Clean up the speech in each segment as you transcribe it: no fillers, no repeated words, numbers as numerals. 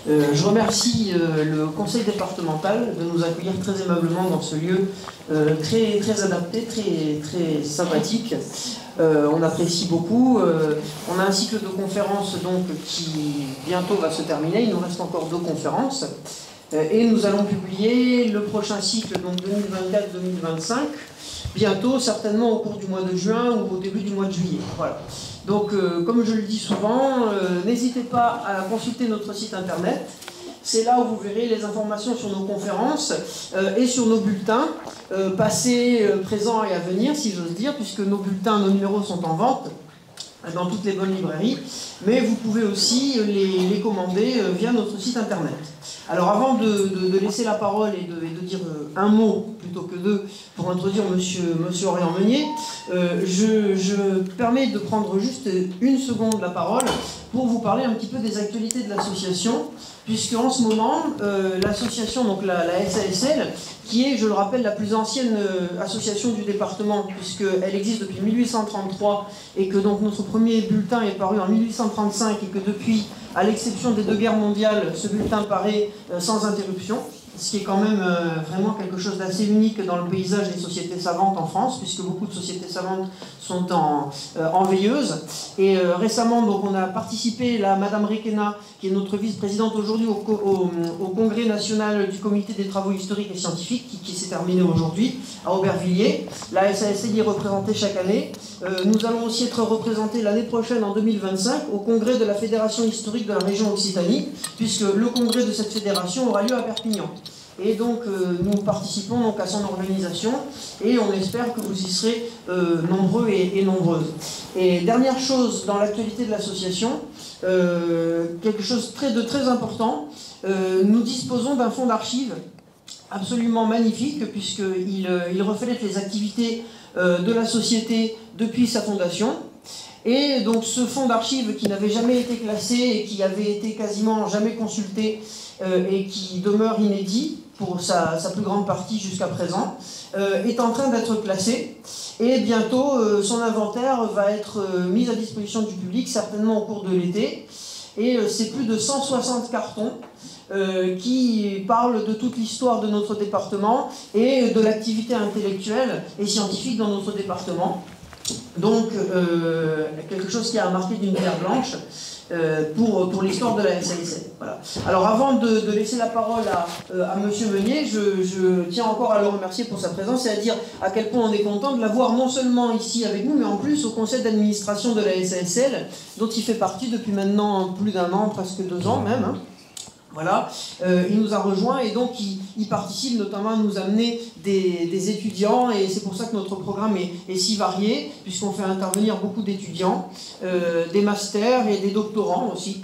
Je remercie le conseil départemental de nous accueillir très aimablement dans ce lieu très adapté, très sympathique. On apprécie beaucoup. On a un cycle de conférences donc, qui bientôt va se terminer. Il nous reste encore 2 conférences. Et nous allons publier le prochain cycle, donc 2024-2025, bientôt, certainement au cours du mois de juin ou au début du mois de juillet. Voilà. Donc, comme je le dis souvent, n'hésitez pas à consulter notre site internet. C'est là où vous verrez les informations sur nos conférences et sur nos bulletins, passés, présents et à venir, si j'ose dire, puisque nos bulletins, nos numéros sont en vente dans toutes les bonnes librairies, mais vous pouvez aussi les commander via notre site internet. Alors avant de laisser la parole et de dire un mot plutôt que 2 pour introduire monsieur Orient Meunier, je me permets de prendre juste 1 seconde la parole pour vous parler un petit peu des actualités de l'association, puisque en ce moment, l'association, donc la SASL, qui est, je le rappelle, la plus ancienne association du département, puisqu'elle existe depuis 1833, et que donc notre premier bulletin est paru en 1835, et que depuis, à l'exception des 2 guerres mondiales, ce bulletin paraît sans interruption, ce qui est quand même vraiment quelque chose d'assez unique dans le paysage des sociétés savantes en France, puisque beaucoup de sociétés savantes sont en veilleuse. Et récemment, donc, on a participé, Madame Requena, qui est notre vice-présidente aujourd'hui, au congrès national du comité des travaux historiques et scientifiques, qui s'est terminé aujourd'hui, à Aubervilliers. La SASL y est représentée chaque année. Nous allons aussi être représentés l'année prochaine, en 2025, au congrès de la Fédération historique de la région Occitanie, puisque le congrès de cette fédération aura lieu à Perpignan. Et donc, nous participons donc à son organisation et on espère que vous y serez nombreux et nombreuses. Et dernière chose dans l'actualité de l'association, quelque chose de très important, nous disposons d'un fonds d'archives absolument magnifique puisqu'il reflète les activités de la société depuis sa fondation. Et donc ce fonds d'archives qui n'avait jamais été classé et qui avait été quasiment jamais consulté et qui demeure inédit pour sa plus grande partie jusqu'à présent, est en train d'être classé. Et bientôt, son inventaire va être mis à disposition du public, certainement au cours de l'été. Et c'est plus de 160 cartons qui parlent de toute l'histoire de notre département et de l'activité intellectuelle et scientifique dans notre département. Donc, quelque chose qui a marqué d'une pierre blanche pour l'histoire de la SASL. Voilà. Alors, avant de laisser la parole à Monsieur Meunier, je tiens encore à le remercier pour sa présence et à dire à quel point on est content de l'avoir non seulement ici avec nous, mais en plus au conseil d'administration de la SASL, dont il fait partie depuis maintenant plus d'1 an, presque 2 ans même. Hein. Voilà, il nous a rejoints et donc il participe notamment à nous amener des étudiants et c'est pour ça que notre programme est si varié puisqu'on fait intervenir beaucoup d'étudiants, des masters et des doctorants aussi.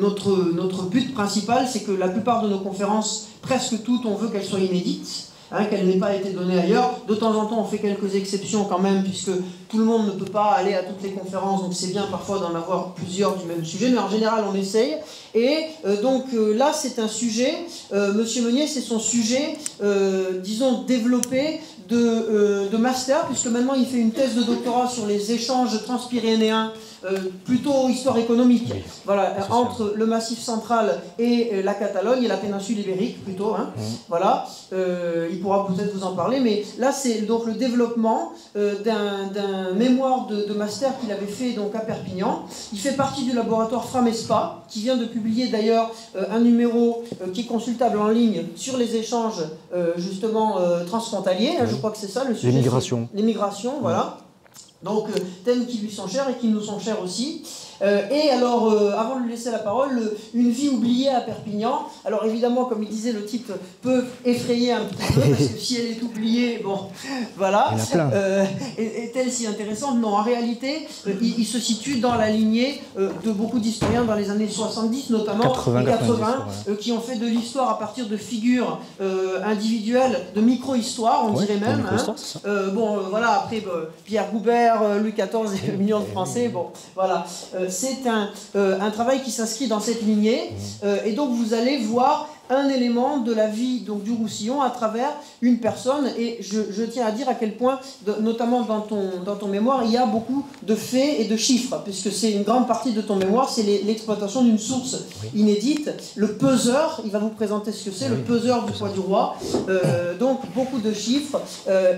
Notre but principal, c'est que la plupart de nos conférences, presque toutes, on veut qu'elles soient inédites. Qu'elle n'ait pas été donnée ailleurs. De temps en temps, on fait quelques exceptions quand même, puisque tout le monde ne peut pas aller à toutes les conférences, donc c'est bien parfois d'en avoir plusieurs du même sujet, mais en général, on essaye. Et donc là, c'est un sujet, Monsieur Meunier, c'est son sujet, disons, développé de master, puisque maintenant, il fait une thèse de doctorat sur les échanges transpyrénéens, plutôt histoire économique, oui, voilà, entre le Massif central et la Catalogne et la péninsule ibérique plutôt, hein, voilà, il pourra peut-être vous en parler, mais là c'est donc le développement d'un mémoire de master qu'il avait fait donc à Perpignan. Il fait partie du laboratoire Framespa, qui vient de publier d'ailleurs un numéro qui est consultable en ligne sur les échanges justement transfrontaliers, hein, je crois que c'est ça le sujet. Les migrations, voilà. Donc, thèmes qui lui sont chers et qui nous sont chers aussi. Et alors, avant de lui laisser la parole, une vie oubliée à Perpignan. Alors évidemment, comme il disait, le titre peut effrayer un petit peu, parce que si elle est oubliée, bon, voilà. Est-elle si intéressante? Non, en réalité, il se situe dans la lignée de beaucoup d'historiens dans les années 70, notamment, et 80, qui ont fait de l'histoire à partir de figures individuelles, de micro-histoire, on dirait même. Hein. Voilà, après, Pierre Goubert, Louis XIV et millions de Français, bon, voilà. C'est un travail qui s'inscrit dans cette lignée et donc vous allez voir un élément de la vie donc, du Roussillon à travers une personne. Et je tiens à dire à quel point, notamment dans ton mémoire, il y a beaucoup de faits et de chiffres, puisque c'est une grande partie de ton mémoire, c'est l'exploitation d'une source inédite. Le peseur, il va vous présenter ce que c'est, le peseur du poids du roi. Donc beaucoup de chiffres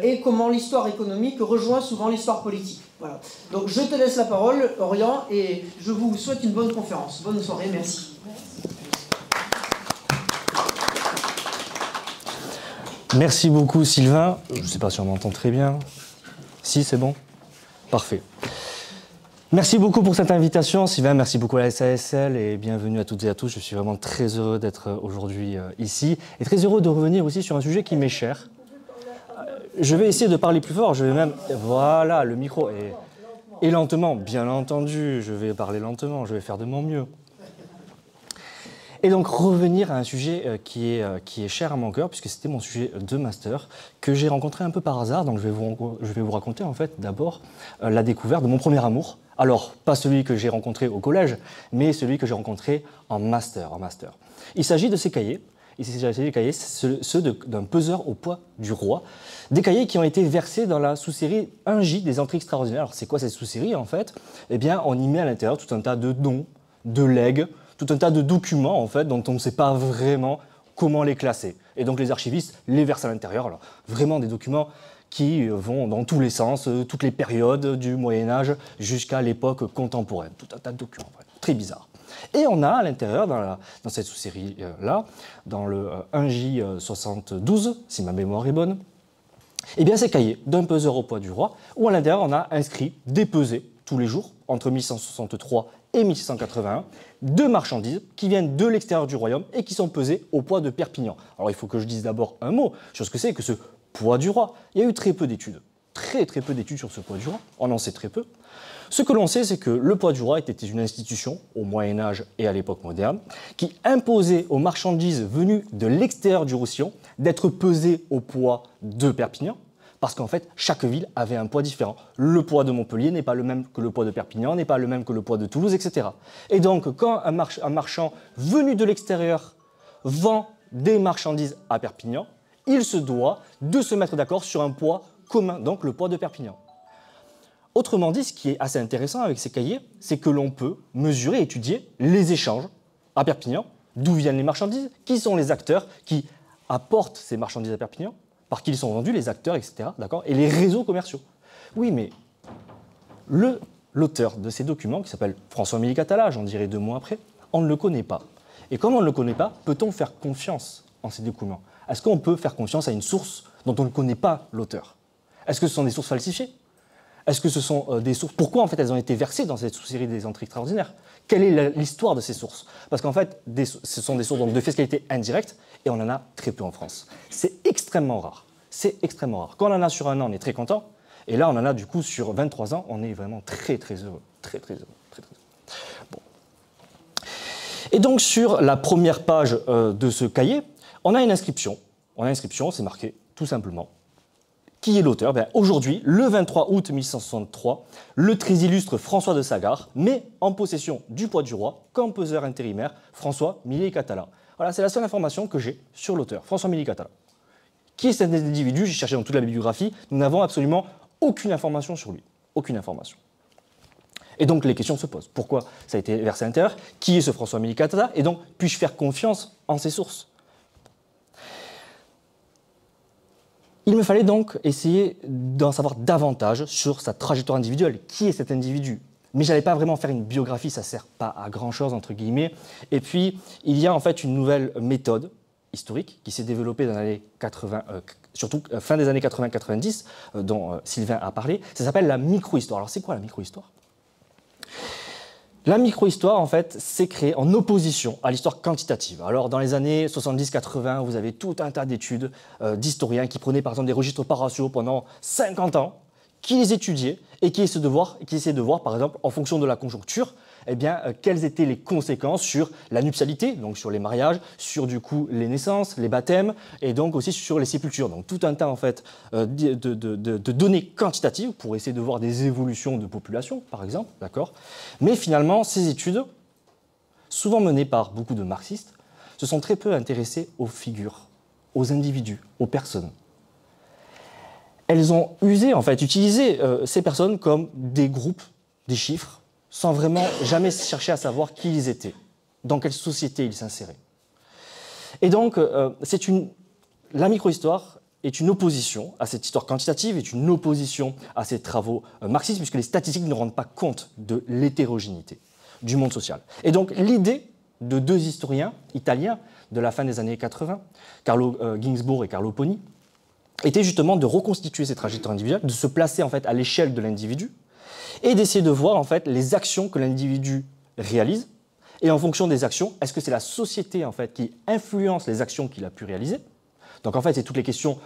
et comment l'histoire économique rejoint souvent l'histoire politique. Voilà. Donc je te laisse la parole, Orient, et je vous souhaite une bonne conférence. Bonne soirée, merci. Merci beaucoup Sylvain. Je ne sais pas si on m'entend très bien. Si, c'est bon? Parfait. Merci beaucoup pour cette invitation, Sylvain. Merci beaucoup à la SASL et bienvenue à toutes et à tous. Je suis vraiment très heureux d'être aujourd'hui ici et très heureux de revenir aussi sur un sujet qui m'est cher. Je vais essayer de parler plus fort. Je vais même... Voilà, le micro. Et lentement, bien entendu. Je vais parler lentement. Je vais faire de mon mieux. Et donc revenir à un sujet qui est cher à mon cœur, puisque c'était mon sujet de master, que j'ai rencontré un peu par hasard. Donc je vais vous raconter en fait d'abord la découverte de mon premier amour. Alors, pas celui que j'ai rencontré au collège, mais celui que j'ai rencontré en master. Il s'agit de ces cahiers. Il s'agit des cahiers, ceux d'un peseur au poids du roi. Des cahiers qui ont été versés dans la sous-série 1J des entrées extraordinaires. Alors c'est quoi cette sous-série en fait? Eh bien, on y met à l'intérieur tout un tas de dons, de legs, tout un tas de documents en fait dont on ne sait pas vraiment comment les classer. Et donc les archivistes les versent à l'intérieur. Alors vraiment des documents qui vont dans tous les sens, toutes les périodes du Moyen-Âge jusqu'à l'époque contemporaine. Tout un tas de documents, très bizarre. Et on a à l'intérieur, dans cette sous-série-là, dans le 1J 72, si ma mémoire est bonne, eh bien ces cahiers d'un peseur au poids du roi, où à l'intérieur on a inscrit des pesées tous les jours, entre 1163 et 1681, de marchandises qui viennent de l'extérieur du royaume et qui sont pesées au poids de Perpignan. Alors il faut que je dise d'abord un mot sur ce que c'est que ce poids du roi. Il y a eu très peu d'études, très peu d'études sur ce poids du roi, on en sait très peu. Ce que l'on sait, c'est que le poids du roi était une institution, au Moyen-Âge et à l'époque moderne, qui imposait aux marchandises venues de l'extérieur du Roussillon d'être pesées au poids de Perpignan, parce qu'en fait, chaque ville avait un poids différent. Le poids de Montpellier n'est pas le même que le poids de Perpignan, n'est pas le même que le poids de Toulouse, etc. Et donc, quand un marchand venu de l'extérieur vend des marchandises à Perpignan, il se doit de se mettre d'accord sur un poids commun, donc le poids de Perpignan. Autrement dit, ce qui est assez intéressant avec ces cahiers, c'est que l'on peut mesurer et étudier les échanges à Perpignan, d'où viennent les marchandises, qui sont les acteurs qui apportent ces marchandises à Perpignan, par qui ils sont vendus, les acteurs, etc. Et les réseaux commerciaux. Oui, mais l'auteur de ces documents, qui s'appelle François-Émile Catala, j'en dirai 2 mots après, on ne le connaît pas. Et comme on ne le connaît pas, peut-on faire confiance en ces documents? Est-ce qu'on peut faire confiance à une source dont on ne connaît pas l'auteur? Est-ce que ce sont des sources falsifiées? Est-ce que ce sont des sources... Pourquoi en fait elles ont été versées dans cette sous-série des entrées extraordinaires? Quelle est l'histoire de ces sources? Parce qu'en fait, ce sont des sources donc, de fiscalité indirecte et on en a très peu en France. C'est extrêmement rare. C'est extrêmement rare. Quand on en a sur 1 an, on est très content. Et là, on en a du coup sur 23 ans, on est vraiment très heureux. Très heureux. Bon. Et donc sur la première page de ce cahier, on a une inscription. C'est marqué tout simplement. Qui est l'auteur? Aujourd'hui, le 23 août 1163, le très illustre François de Sagard met en possession du poids du roi comme peseur intérimaire François-Émile Catala. Voilà, c'est la seule information que j'ai sur l'auteur, François-Émile Catala. Qui est cet individu? J'ai cherché dans toute la bibliographie, nous n'avons absolument aucune information sur lui. Aucune information. Et donc les questions se posent. Pourquoi ça a été versé à l'intérieur? Qui est ce François-Émile Catala? Et donc, puis-je faire confiance en ces sources? Il me fallait donc essayer d'en savoir davantage sur sa trajectoire individuelle. Qui est cet individu? Mais je n'allais pas vraiment faire une biographie, ça ne sert pas à grand-chose, entre guillemets. Et puis, il y a en fait une nouvelle méthode historique qui s'est développée dans les années 80, surtout fin des années 80-90, dont Sylvain a parlé. Ça s'appelle la micro-histoire. Alors, c'est quoi la micro-histoire? La micro-histoire, en fait, s'est créée en opposition à l'histoire quantitative. Alors, dans les années 70-80, vous avez tout un tas d'études d'historiens qui prenaient, par exemple, des registres par ratio pendant 50 ans, qui les étudiaient et qui essayaient de voir, par exemple, en fonction de la conjoncture, eh bien, quelles étaient les conséquences sur la nuptialité, donc sur les mariages, sur du coup les naissances, les baptêmes, et donc aussi sur les sépultures. Donc tout un tas en fait de données quantitatives pour essayer de voir des évolutions de population, par exemple, d'accord. Mais finalement, ces études, souvent menées par beaucoup de marxistes, se sont très peu intéressées aux figures, aux individus, aux personnes. Elles ont utilisé ces personnes comme des groupes, des chiffres, sans vraiment jamais chercher à savoir qui ils étaient, dans quelle société ils s'inséraient. Et donc, la microhistoire est une opposition à cette histoire quantitative, est une opposition à ces travaux marxistes, puisque les statistiques ne rendent pas compte de l'hétérogénéité du monde social. Et donc, l'idée de deux historiens italiens de la fin des années 80, Carlo Ginzburg et Carlo Poni, était justement de reconstituer ces trajectoires individuelles, de se placer en fait à l'échelle de l'individu et d'essayer de voir en fait les actions que l'individu réalise. Et en fonction des actions, est-ce que c'est la société en fait qui influence les actions qu'il a pu réaliser? Donc en fait, c'est toutes les questions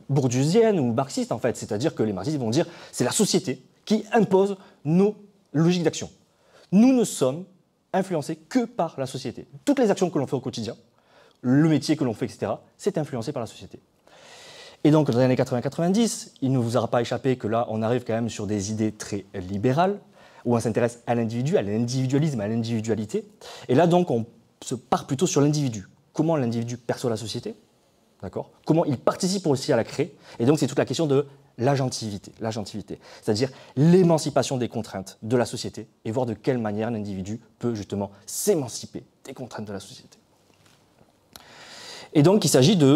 bourdieusiennes ou marxistes en fait, c'est-à-dire que les marxistes vont dire c'est la société qui impose nos logiques d'action. Nous ne sommes influencés que par la société. Toutes les actions que l'on fait au quotidien, le métier que l'on fait, etc., c'est influencé par la société. Et donc, dans les années 80-90, il ne vous aura pas échappé que là, on arrive quand même sur des idées très libérales, où on s'intéresse à l'individu, à l'individualisme, à l'individualité. Et là, donc, on se part plutôt sur l'individu. Comment l'individu perçoit la société, d'accord ? Comment il participe aussi à la créer. Et donc, c'est toute la question de l'agentivité, c'est-à-dire l'émancipation des contraintes de la société et voir de quelle manière l'individu peut justement s'émanciper des contraintes de la société. Et donc, il s'agit de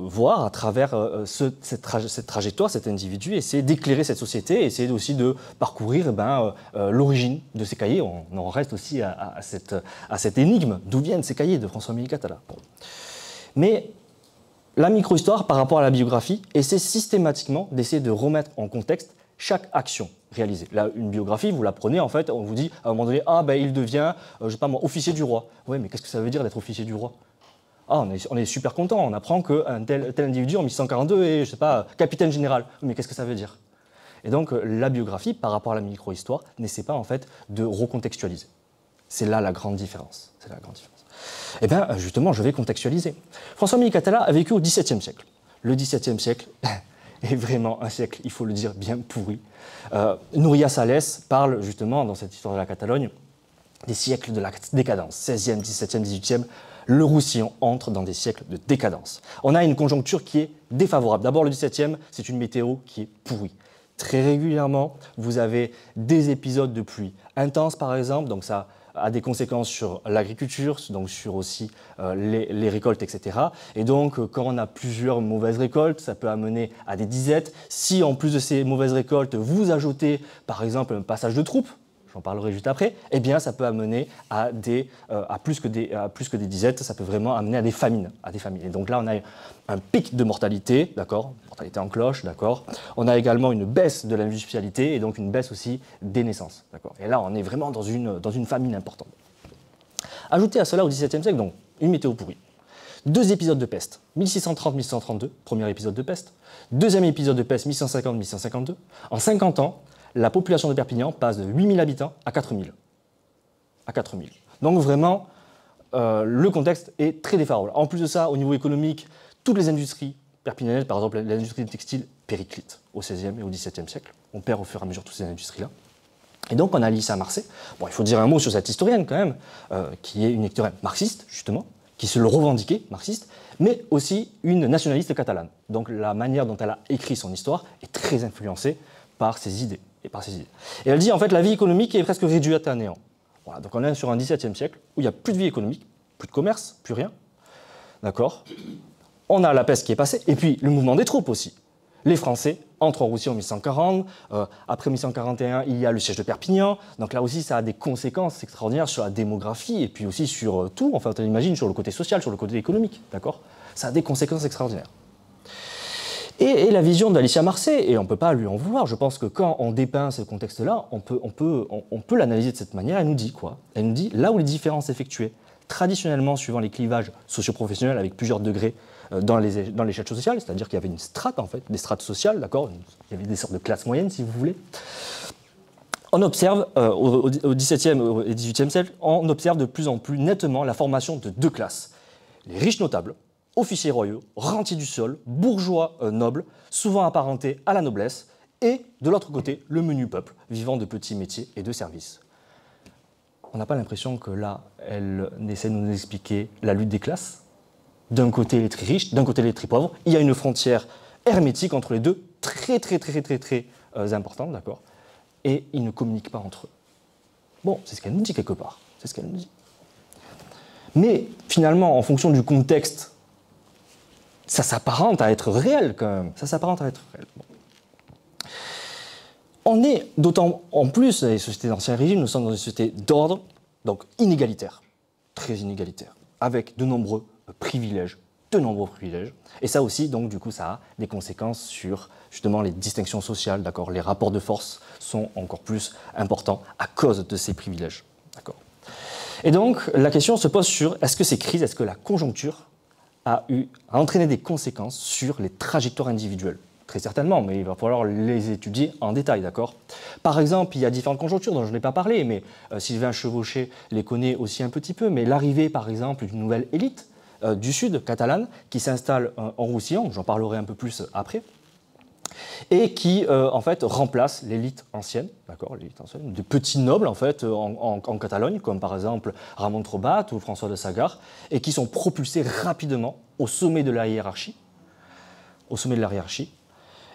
voir à travers cette trajectoire, cet individu, essayer d'éclairer cette société, essayer aussi de parcourir l'origine de ces cahiers. On en reste aussi à cette énigme. D'où viennent ces cahiers de François-Amélie Catala? Bon. Mais la micro-histoire, par rapport à la biographie, essaie systématiquement d'essayer de remettre en contexte chaque action réalisée. Là, une biographie, vous la prenez, en fait, on vous dit à un moment donné, il devient, je sais pas moi, officier du roi. Oui, mais qu'est-ce que ça veut dire d'être officier du roi? On est super content, on apprend qu'un tel individu en 1142 est, je sais pas, capitaine général. Mais qu'est-ce que ça veut dire? Et donc, la biographie, par rapport à la micro-histoire, n'essaie pas, en fait, de recontextualiser. C'est là la grande différence. Eh bien, justement, je vais contextualiser. François-Amélie Catala a vécu au XVIIe siècle. Le XVIIe siècle est vraiment un siècle, il faut le dire, bien pourri. Núria Sales parle, justement, dans cette histoire de la Catalogne, des siècles de la décadence, 16e, 17e, 18e. Le Roussillon entre dans des siècles de décadence. On a une conjoncture qui est défavorable. D'abord, le XVIIe, c'est une météo qui est pourrie. Très régulièrement, vous avez des épisodes de pluie intense, par exemple, donc ça a des conséquences sur l'agriculture, donc sur aussi les récoltes, etc. Et donc, quand on a plusieurs mauvaises récoltes, ça peut amener à des disettes. Si, en plus de ces mauvaises récoltes, vous ajoutez, par exemple, un passage de troupes, j'en parlerai juste après, eh bien, ça peut amener à plus que des disettes, ça peut vraiment amener à des famines. Et donc là, on a un pic de mortalité, d'accord, mortalité en cloche, d'accord. On a également une baisse de l'industrialité et donc une baisse aussi des naissances, d'accord. Et là, on est vraiment dans une famine importante. Ajoutez à cela au XVIIe siècle, donc, une météo pourrie. 2 épisodes de peste, 1630-1632, premier épisode de peste. Deuxième épisode de peste, 1150-1152. En 50 ans, la population de Perpignan passe de 8000 habitants à 4000. Donc vraiment, le contexte est très défavorable. En plus de ça, au niveau économique, toutes les industries perpignanaises, par exemple l'industrie du textile, périclite au XVIe et au XVIIe siècle. On perd au fur et à mesure toutes ces industries-là. Et donc on a Alicia Marcet. Bon, il faut dire un mot sur cette historienne quand même, qui est une historienne marxiste, justement, qui se le revendiquait, marxiste, mais aussi une nationaliste catalane. Donc la manière dont elle a écrit son histoire est très influencée par ses idées. Et elle dit en fait la vie économique est presque réduite à néant. Voilà, donc on est sur un XVIIe siècle où il n'y a plus de vie économique, plus de commerce, plus rien. D'accord. On a la peste qui est passée, et puis le mouvement des troupes aussi. Les Français entrent en Russie en 1140, après 1141 il y a le siège de Perpignan, donc là aussi ça a des conséquences extraordinaires sur la démographie et puis aussi sur tout, enfin on imagine sur le côté social, sur le côté économique, d'accord. Ça a des conséquences extraordinaires. Et la vision d'Alicia Marcet, et on ne peut pas lui en vouloir, je pense que quand on dépeint ce contexte-là, on peut l'analyser de cette manière. Elle nous dit quoi? Elle nous dit là où les différences s'effectuaient traditionnellement suivant les clivages socio-professionnels avec plusieurs degrés dans l'échelle sociale, c'est-à-dire qu'il y avait une strate en fait, des strates sociales, d'accord, il y avait des sortes de classes moyennes si vous voulez. On observe au XVIIe et XVIIIe siècle, on observe de plus en plus nettement la formation de 2 classes. Les riches notables, officiers royaux, rentiers du sol, bourgeois nobles, souvent apparentés à la noblesse, et de l'autre côté, le menu peuple, vivant de petits métiers et de services. on n'a pas l'impression que là, elle essaie de nous expliquer la lutte des classes. D'un côté, les très riches, d'un côté, les très pauvres. Il y a une frontière hermétique entre les deux, très importante, d'accord. Et ils ne communiquent pas entre eux. Bon, c'est ce qu'elle nous dit quelque part. C'est ce qu'elle nous dit. Mais finalement, en fonction du contexte, ça s'apparente à être réel quand même. Ça s'apparente à être réel. Bon. On est d'autant en plus, dans les sociétés d'Ancien Régime, nous sommes dans une société d'ordre, donc inégalitaire, très inégalitaire, avec de nombreux privilèges, Et ça aussi, donc, du coup, ça a des conséquences sur, justement, les distinctions sociales, d'accord. Les rapports de force sont encore plus importants à cause de ces privilèges, d'accord. Et donc, la question se pose sur, est-ce que ces crises, est-ce que la conjoncture a entraîné des conséquences sur les trajectoires individuelles? Très certainement, mais il va falloir les étudier en détail, d'accord. Par exemple, il y a différentes conjonctures dont je n'ai pas parlé, mais Sylvain Chevauché les connaît aussi un petit peu, mais l'arrivée, par exemple, d'une nouvelle élite du sud, catalane, qui s'installe en Roussillon, j'en parlerai un peu plus après, et qui, en fait, remplace l'élite ancienne, d'accord, l'élite ancienne, de petits nobles, en fait, en Catalogne, comme par exemple Ramon Trobat ou François de Sagard, et qui sont propulsés rapidement au sommet de la hiérarchie,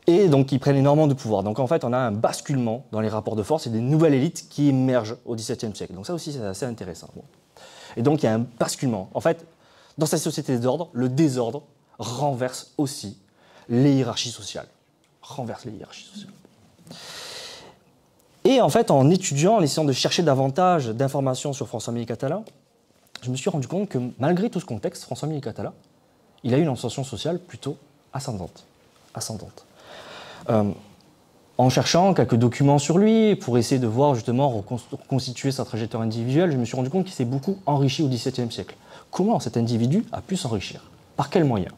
et donc ils prennent énormément de pouvoir. Donc en fait, on a un basculement dans les rapports de force et des nouvelles élites qui émergent au XVIIe siècle. Donc ça aussi, c'est assez intéressant. Bon. Et donc il y a un basculement. En fait, dans cette société d'ordre, le désordre renverse aussi les hiérarchies sociales. Et en fait, en étudiant, en essayant de chercher davantage d'informations sur François-Amélie Catala, je me suis rendu compte que malgré tout ce contexte, François-Amélie Catala, il a eu une ascension sociale plutôt ascendante. En cherchant quelques documents sur lui, pour essayer de voir justement reconstituer sa trajectoire individuelle, je me suis rendu compte qu'il s'est beaucoup enrichi au XVIIe siècle. Comment cet individu a pu s'enrichir? Par quels moyens?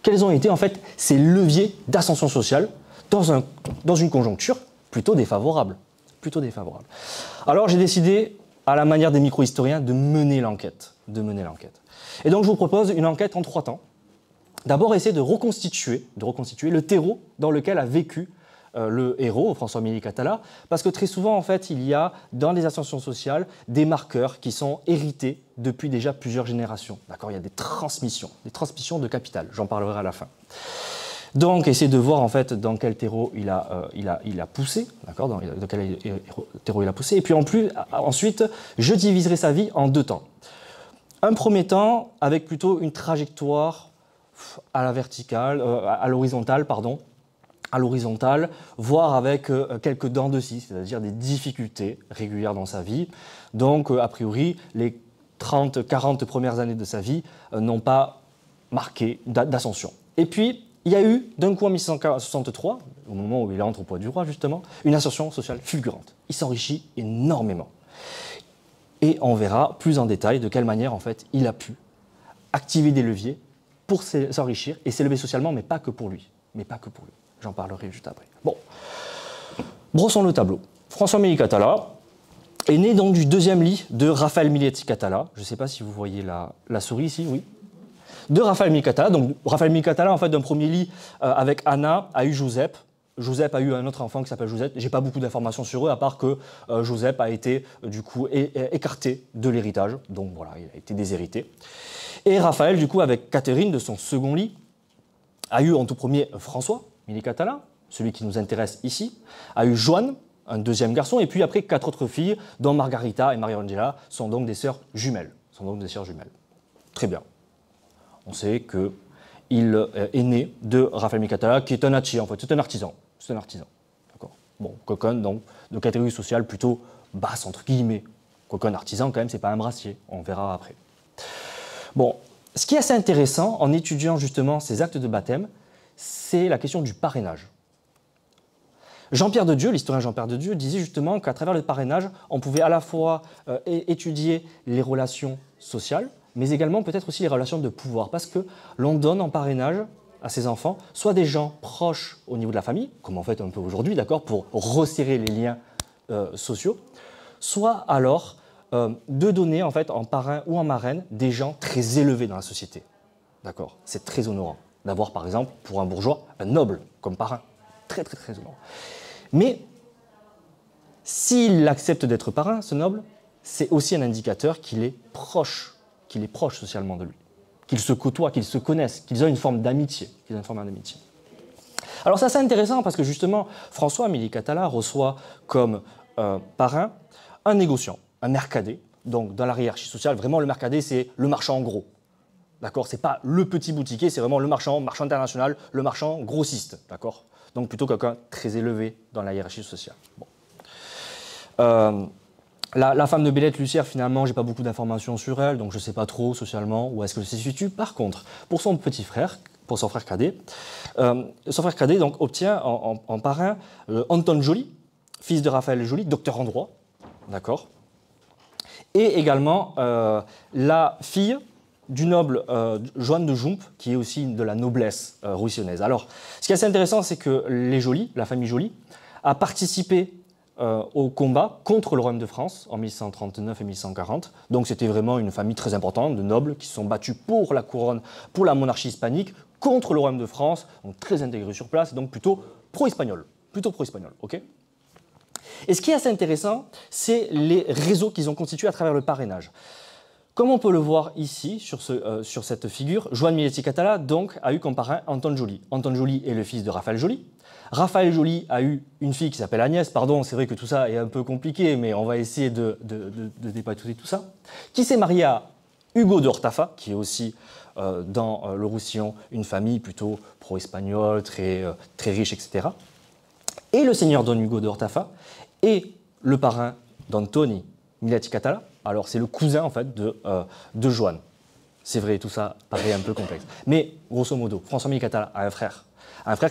Quels ont été en fait ses leviers d'ascension sociale dans une conjoncture plutôt défavorable? Alors j'ai décidé, à la manière des micro-historiens, de mener l'enquête. Et donc je vous propose une enquête en 3 temps. D'abord, essayer de reconstituer le terreau dans lequel a vécu le héros, François-Amélie Catala, parce que très souvent, en fait, il y a dans les ascensions sociales des marqueurs qui sont hérités depuis déjà plusieurs générations. D'accord, il y a des transmissions de capital. J'en parlerai à la fin. Donc, essayer de voir en fait dans quel terreau il a poussé, d'accord, dans quel terreau il a poussé. Et puis ensuite, je diviserai sa vie en 2 temps. Un premier temps avec plutôt une trajectoire à la verticale, à l'horizontale, voire avec quelques dents de scie, c'est-à-dire des difficultés régulières dans sa vie. Donc, a priori, les 30-40 premières années de sa vie n'ont pas marqué d'ascension. Et puis, il y a eu, d'un coup en 1663, au moment où il entre au poids du roi, justement, une ascension sociale fulgurante. Il s'enrichit énormément. Et on verra plus en détail de quelle manière, en fait, il a pu activer des leviers pour s'enrichir et s'élever socialement, mais pas que pour lui. J'en parlerai juste après. Bon, brossons le tableau. François-Amélie Catala est né donc du 2e lit de Raphaël Miletti Catala. Je ne sais pas si vous voyez la souris ici, oui. De Raphaël Miletti Catala. Donc Raphaël Miletti Catala, en fait, d'un premier lit avec Anna, a eu Joseph. Joseph a eu un autre enfant qui s'appelle Josette. J'ai pas beaucoup d'informations sur eux, à part que Joseph a été, du coup, écarté de l'héritage. Donc voilà, il a été déshérité. Et Raphaël, du coup, avec Catherine, de son second lit, a eu en tout premier François Miletti Catala, celui qui nous intéresse ici, a eu Joanne, un 2e garçon, et puis après 4 autres filles, dont Margarita et Maria-Angela, sont donc des sœurs jumelles. Très bien. On sait qu'il est né de Raphaël Miletti Catala, qui est un hachis, en fait, c'est un artisan. D'accord. Bon, quelqu'un donc de catégorie sociale plutôt basse, entre guillemets. Quoiqu'un artisan, quand même, c'est pas un brassier. On verra après. Bon, ce qui est assez intéressant en étudiant justement ces actes de baptême, c'est la question du parrainage. Jean-Pierre de Dieu, l'historien Jean-Pierre de Dieu, disait justement qu'à travers le parrainage, on pouvait à la fois étudier les relations sociales, mais également peut-être aussi les relations de pouvoir, parce que l'on donne en parrainage à ses enfants soit des gens proches au niveau de la famille, comme en fait un peu aujourd'hui, d'accord, pour resserrer les liens sociaux, soit alors de donner en fait en parrain ou en marraine des gens très élevés dans la société. D'accord, c'est très honorant d'avoir par exemple pour un bourgeois un noble comme parrain, très honorant. Mais s'il accepte d'être parrain, ce noble, c'est aussi un indicateur qu'il est proche socialement de lui, qu'ils se côtoient, qu'ils se connaissent, qu'ils ont une forme d'amitié. Alors ça, c'est intéressant parce que justement, François-Amélie Catala reçoit comme parrain un négociant, un mercader. Donc dans la hiérarchie sociale, vraiment le mercader, c'est le marchand en gros. D'accord, c'est pas le petit boutiquier, c'est vraiment le marchand international, le marchand grossiste. D'accord, donc plutôt quelqu'un très élevé dans la hiérarchie sociale. Bon. La femme de Bélette, Lucière, finalement, j'ai pas beaucoup d'informations sur elle, donc je sais pas trop socialement où est-ce qu'elle se situe. Par contre, pour son petit frère, pour son frère cadet, donc, obtient en parrain Anton Joly, fils de Raphaël Joly, docteur en droit, d'accord, et également la fille du noble Joanne de Jump, qui est aussi de la noblesse roussillonnaise. Alors, ce qui est assez intéressant, c'est que les Joly, la famille Joly, a participé au combat contre le royaume de France en 1139 et 1140. Donc c'était vraiment une famille très importante de nobles qui se sont battus pour la couronne, pour la monarchie hispanique, contre le royaume de France, donc très intégrés sur place, donc plutôt pro-espagnol. Ok. Et ce qui est assez intéressant, c'est les réseaux qu'ils ont constitués à travers le parrainage. Comme on peut le voir ici, sur cette figure, Joan Miletti Catala donc, a eu comme parrain Anton Joly. Anton Joly est le fils de Raphaël Joly. Raphaël Joly a eu une fille qui s'appelle Agnès. Pardon, c'est vrai que tout ça est un peu compliqué, mais on va essayer de dépatouiller tout ça. Qui s'est marié à Hugo de Hortafa, qui est aussi dans le Roussillon une famille plutôt pro-espagnole, très riche, etc. Et le seigneur Don Hugo de Hortafa est le parrain d'Antoni Miletti Catala. Alors c'est le cousin en fait de Joan. C'est vrai, tout ça paraît un peu complexe. Mais grosso modo, François-Amélie Catala a un frère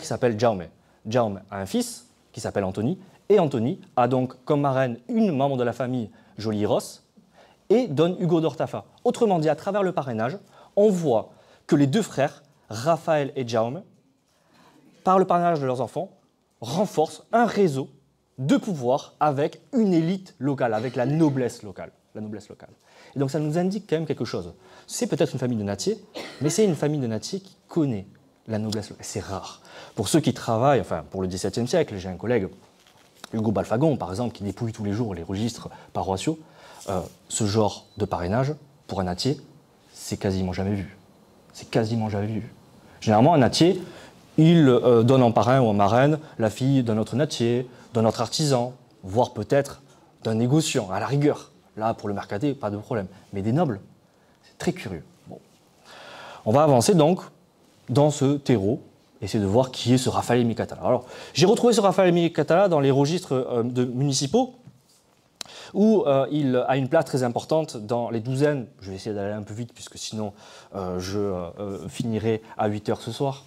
qui s'appelle Jaume. Jaume a un fils qui s'appelle Antoni, et Antoni a donc comme marraine une membre de la famille Joly-Ross et Don Hugo d'Hortafa. Autrement dit, à travers le parrainage, on voit que les deux frères, Raphaël et Jaume, par le parrainage de leurs enfants, renforcent un réseau de pouvoir avec une élite locale, avec la noblesse locale. Et donc ça nous indique quand même quelque chose. C'est peut-être une famille de natiers, mais c'est une famille de natiers qui connaît la noblesse locale. C'est rare. Pour ceux qui travaillent, enfin pour le XVIIe siècle, j'ai un collègue, Hugo Balfagon par exemple, qui dépouille tous les jours les registres paroissiaux, ce genre de parrainage, pour un natier, c'est quasiment jamais vu. Généralement, un natier, il donne en parrain ou en marraine la fille d'un autre natier, d'un autre artisan, voire peut-être d'un négociant, à la rigueur. Là, pour le mercader, pas de problème. Mais des nobles, c'est très curieux. Bon. On va avancer donc dans ce terreau, essayer de voir qui est ce Raphaël-Amélie Catala. Alors, j'ai retrouvé ce Raphaël-Amélie Catala dans les registres municipaux, où il a une place très importante dans les douzaines. Je vais essayer d'aller un peu vite, puisque sinon je finirai à 8 heures ce soir.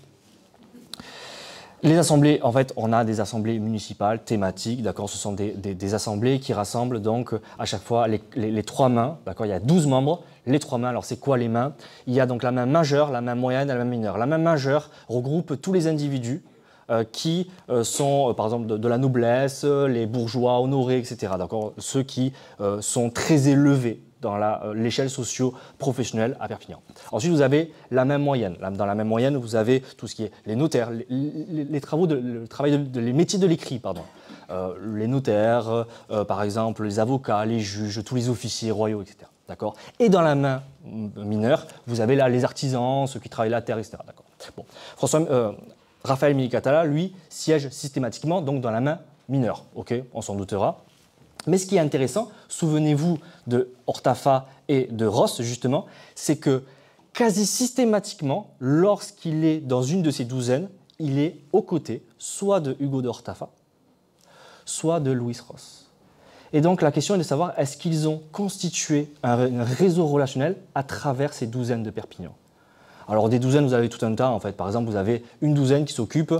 Les assemblées, en fait, on a des assemblées municipales, thématiques, d'accord. Ce sont des assemblées qui rassemblent donc à chaque fois les trois mains, d'accord. Il y a 12 membres, les trois mains. Alors c'est quoi les mains? Il y a donc la main majeure, la main moyenne et la main mineure. La main majeure regroupe tous les individus qui sont, par exemple, de la noblesse, les bourgeois honorés, etc. D'accord. Ceux qui sont très élevés dans l'échelle socio-professionnelle à Perpignan. Ensuite, vous avez la main moyenne. Dans la main moyenne, vous avez tout ce qui est les notaires, les métiers de l'écrit, pardon. Les notaires, par exemple, les avocats, les juges, tous les officiers royaux, etc. D'accord. Et dans la main mineure, vous avez là les artisans, ceux qui travaillent la terre, etc. D'accord. Bon. Raphaël-Amélie Catala, lui, siège systématiquement donc dans la main mineure. Ok, on s'en doutera. Mais ce qui est intéressant, souvenez-vous de Hortafa et de Ross, justement, c'est que quasi systématiquement, lorsqu'il est dans une de ces douzaines, il est aux côtés soit de Hugo de Hortafa, soit de Louis Ross. Et donc la question est de savoir, est-ce qu'ils ont constitué un réseau relationnel à travers ces douzaines de Perpignan? Alors des douzaines, vous avez tout un tas en fait. Par exemple, vous avez une douzaine qui s'occupe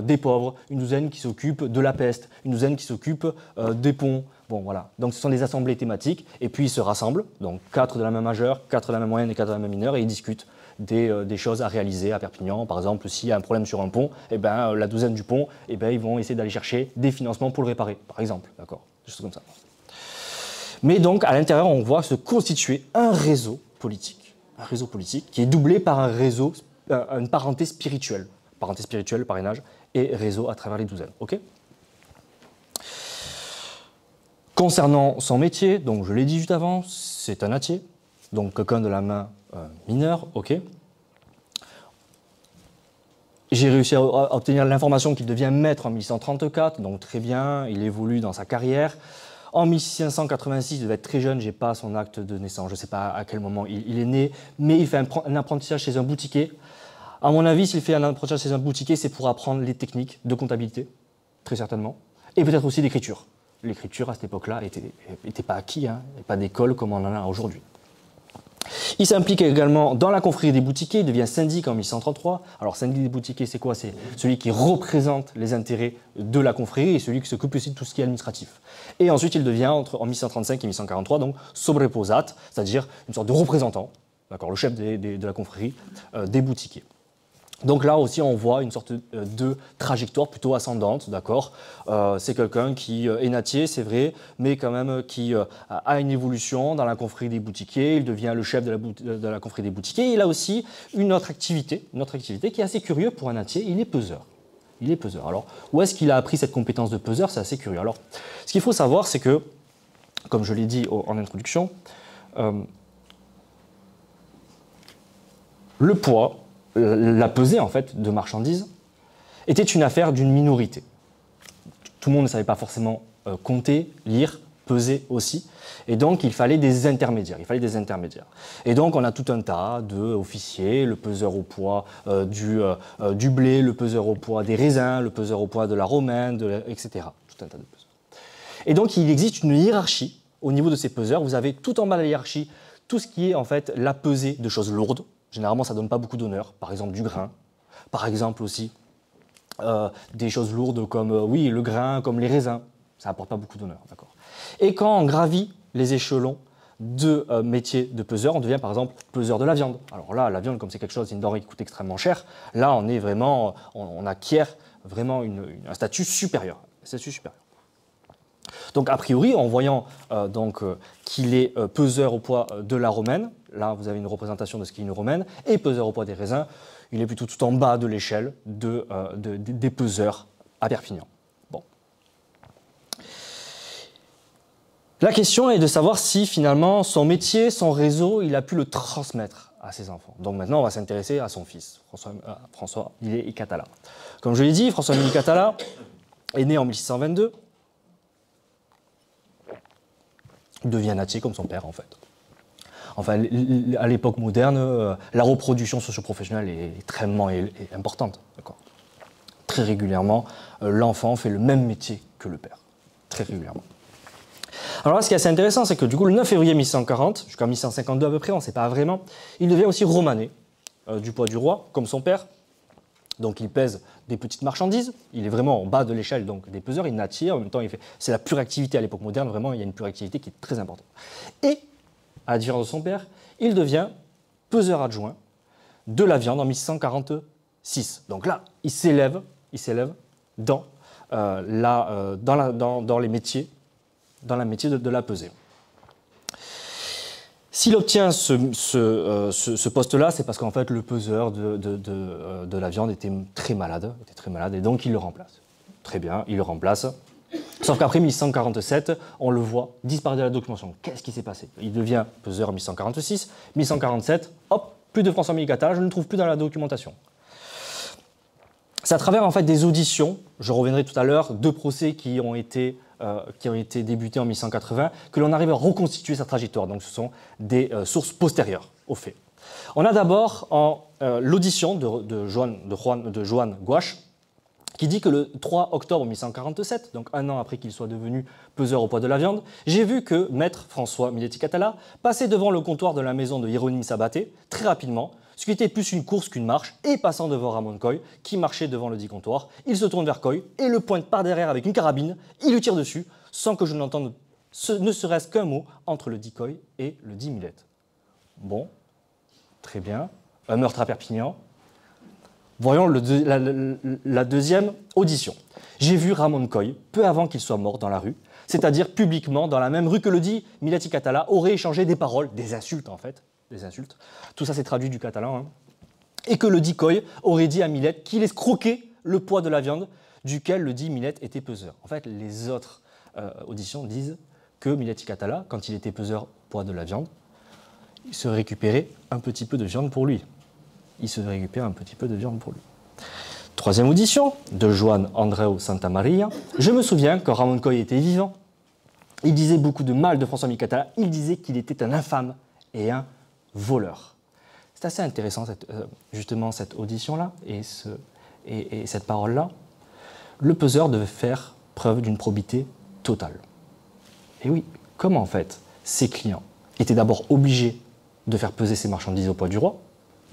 des pauvres, une douzaine qui s'occupe de la peste, une douzaine qui s'occupe des ponts. Bon, voilà. Donc ce sont des assemblées thématiques et puis ils se rassemblent. Donc 4 de la main majeure, 4 de la main moyenne et 4 de la main mineure et ils discutent des choses à réaliser à Perpignan. Par exemple, s'il y a un problème sur un pont, eh ben, la douzaine du pont, eh ben, ils vont essayer d'aller chercher des financements pour le réparer, par exemple. D'accord, des choses comme ça. Mais donc à l'intérieur, on voit se constituer un réseau politique qui est doublé par un réseau, une parenté spirituelle, parrainage et réseau à travers les douzaines. Okay. Concernant son métier, donc je l'ai dit juste avant, c'est un nattier, donc quelqu'un de la main mineure, ok. J'ai réussi à obtenir l'information qu'il devient maître en 1134, donc très bien, il évolue dans sa carrière. En 1586, il devait être très jeune, je n'ai pas son acte de naissance, je ne sais pas à quel moment il est né, mais il fait un apprentissage chez un boutiquier. À mon avis, s'il fait un apprentissage chez un boutiquier, c'est pour apprendre les techniques de comptabilité, très certainement, et peut-être aussi d'écriture. L'écriture, à cette époque-là, n'était pas acquis, hein, et pas d'école comme on en a aujourd'hui. Il s'implique également dans la confrérie des boutiquiers, il devient syndic en 1133. Alors, syndic des boutiquiers, c'est quoi? C'est celui qui représente les intérêts de la confrérie et celui qui s'occupe aussi de tout ce qui est administratif. Et ensuite, il devient, en 1135 et 1143, donc sobreposat, c'est-à-dire une sorte de représentant, le chef de la confrérie des boutiquiers. Donc là aussi, on voit une sorte de trajectoire plutôt ascendante, d'accord. C'est quelqu'un qui est nattier, c'est vrai, mais quand même qui a une évolution dans la confrérie des boutiquiers. Il devient le chef de la confrérie des boutiquiers. Il a aussi une autre activité qui est assez curieuse pour un nattier. Il est peseur. Il est peseur. Alors, où est-ce qu'il a appris cette compétence de peseur? C'est assez curieux. Alors, ce qu'il faut savoir, c'est que, comme je l'ai dit en introduction, le poids, la pesée en fait de marchandises était une affaire d'une minorité. Tout le monde ne savait pas forcément compter, lire, peser aussi, et donc il fallait des intermédiaires. Et donc on a tout un tas d'officiers, le peseur au poids du blé, le peseur au poids des raisins, le peseur au poids de la romaine, etc. Tout un tas de peseurs. Et donc il existe une hiérarchie au niveau de ces peseurs. Vous avez tout en bas de la hiérarchie tout ce qui est en fait la pesée de choses lourdes. Généralement, ça ne donne pas beaucoup d'honneur. Par exemple, du grain. Par exemple aussi, des choses lourdes comme le grain, comme les raisins. Ça n'apporte pas beaucoup d'honneur. Et quand on gravit les échelons de métier de peseur, on devient par exemple peseur de la viande. Alors là, la viande, comme c'est quelque chose, c'est une denrée qui coûte extrêmement cher, là, on est vraiment, on acquiert vraiment un statut supérieur. Donc, a priori, en voyant qu'il est peseur au poids de la romaine, là, vous avez une représentation de ce qu'est une romaine, et peseur au poids des raisins, il est plutôt tout en bas de l'échelle des peseurs à Perpignan. Bon. La question est de savoir si, finalement, son métier, son réseau, il a pu le transmettre à ses enfants. Donc maintenant, on va s'intéresser à son fils, François-Millet Catala. Comme je l'ai dit, François-Millet Catala est né en 1622. Il devient nattier comme son père, en fait. Enfin, à l'époque moderne, la reproduction socio-professionnelle est extrêmement importante. Très régulièrement, l'enfant fait le même métier que le père. Très régulièrement. Alors là, ce qui est assez intéressant, c'est que du coup, le 9 février 1140, jusqu'en 1152 à peu près, on ne sait pas vraiment, il devient aussi romané du poids du roi, comme son père. Donc il pèse des petites marchandises, il est vraiment en bas de l'échelle donc des peseurs, il nattier, en même temps c'est la pure activité à l'époque moderne, vraiment il y a une pure activité qui est très importante. Et, à la différence de son père, il devient peseur adjoint de la viande en 1646. Donc là, il s'élève dans les métiers, dans le métier de la pesée. S'il obtient ce poste-là, c'est parce qu'en fait le peseur de la viande était très malade, et donc il le remplace. Très bien, il le remplace. Sauf qu'après 1147, on le voit disparaître de la documentation. Qu'est-ce qui s'est passé? Il devient peseur en 1146, 1147, hop, plus de François-Millet Catala, je ne le trouve plus dans la documentation. C'est à travers en fait des auditions, je reviendrai tout à l'heure, deux procès qui ont été débutés en 1180, que l'on arrive à reconstituer sa trajectoire. Donc ce sont des sources postérieures aux faits. On a d'abord l'audition de Joan Gouache, qui dit que le 3 octobre 1147, donc un an après qu'il soit devenu peseur au poids de la viande, j'ai vu que maître François-Millet Catala passait devant le comptoir de la maison de Hieronyme Sabaté très rapidement, ce qui était plus une course qu'une marche, et passant devant Ramon Coy, qui marchait devant le dit comptoir, il se tourne vers Coy et le pointe par derrière avec une carabine, il lui tire dessus, sans que je n'entende ne serait-ce qu'un mot entre le dit Coy et le dit Millet. Bon, très bien, un meurtre à Perpignan. Voyons la deuxième audition. J'ai vu Ramon Coy, peu avant qu'il soit mort dans la rue, c'est-à-dire publiquement dans la même rue que le dit Millet Catala, aurait échangé des paroles, des insultes en fait, des insultes. Tout ça c'est traduit du catalan. Hein. Et que le dit Coy aurait dit à Millet qu'il escroquait le poids de la viande duquel le dit Millet était peseur. En fait, les autres auditions disent que Millet y Catala, quand il était peseur poids de la viande, il se récupérait un petit peu de viande pour lui. Troisième audition de Joan Andreu Santamaria. Je me souviens, quand Ramon Coll était vivant, il disait beaucoup de mal de François Millet y Catala. Il disait qu'il était un infâme et un voleur. C'est assez intéressant, justement, cette audition-là et cette parole-là. Le peseur devait faire preuve d'une probité totale. Et oui, comme en fait, ses clients étaient d'abord obligés de faire peser ses marchandises au poids du roi,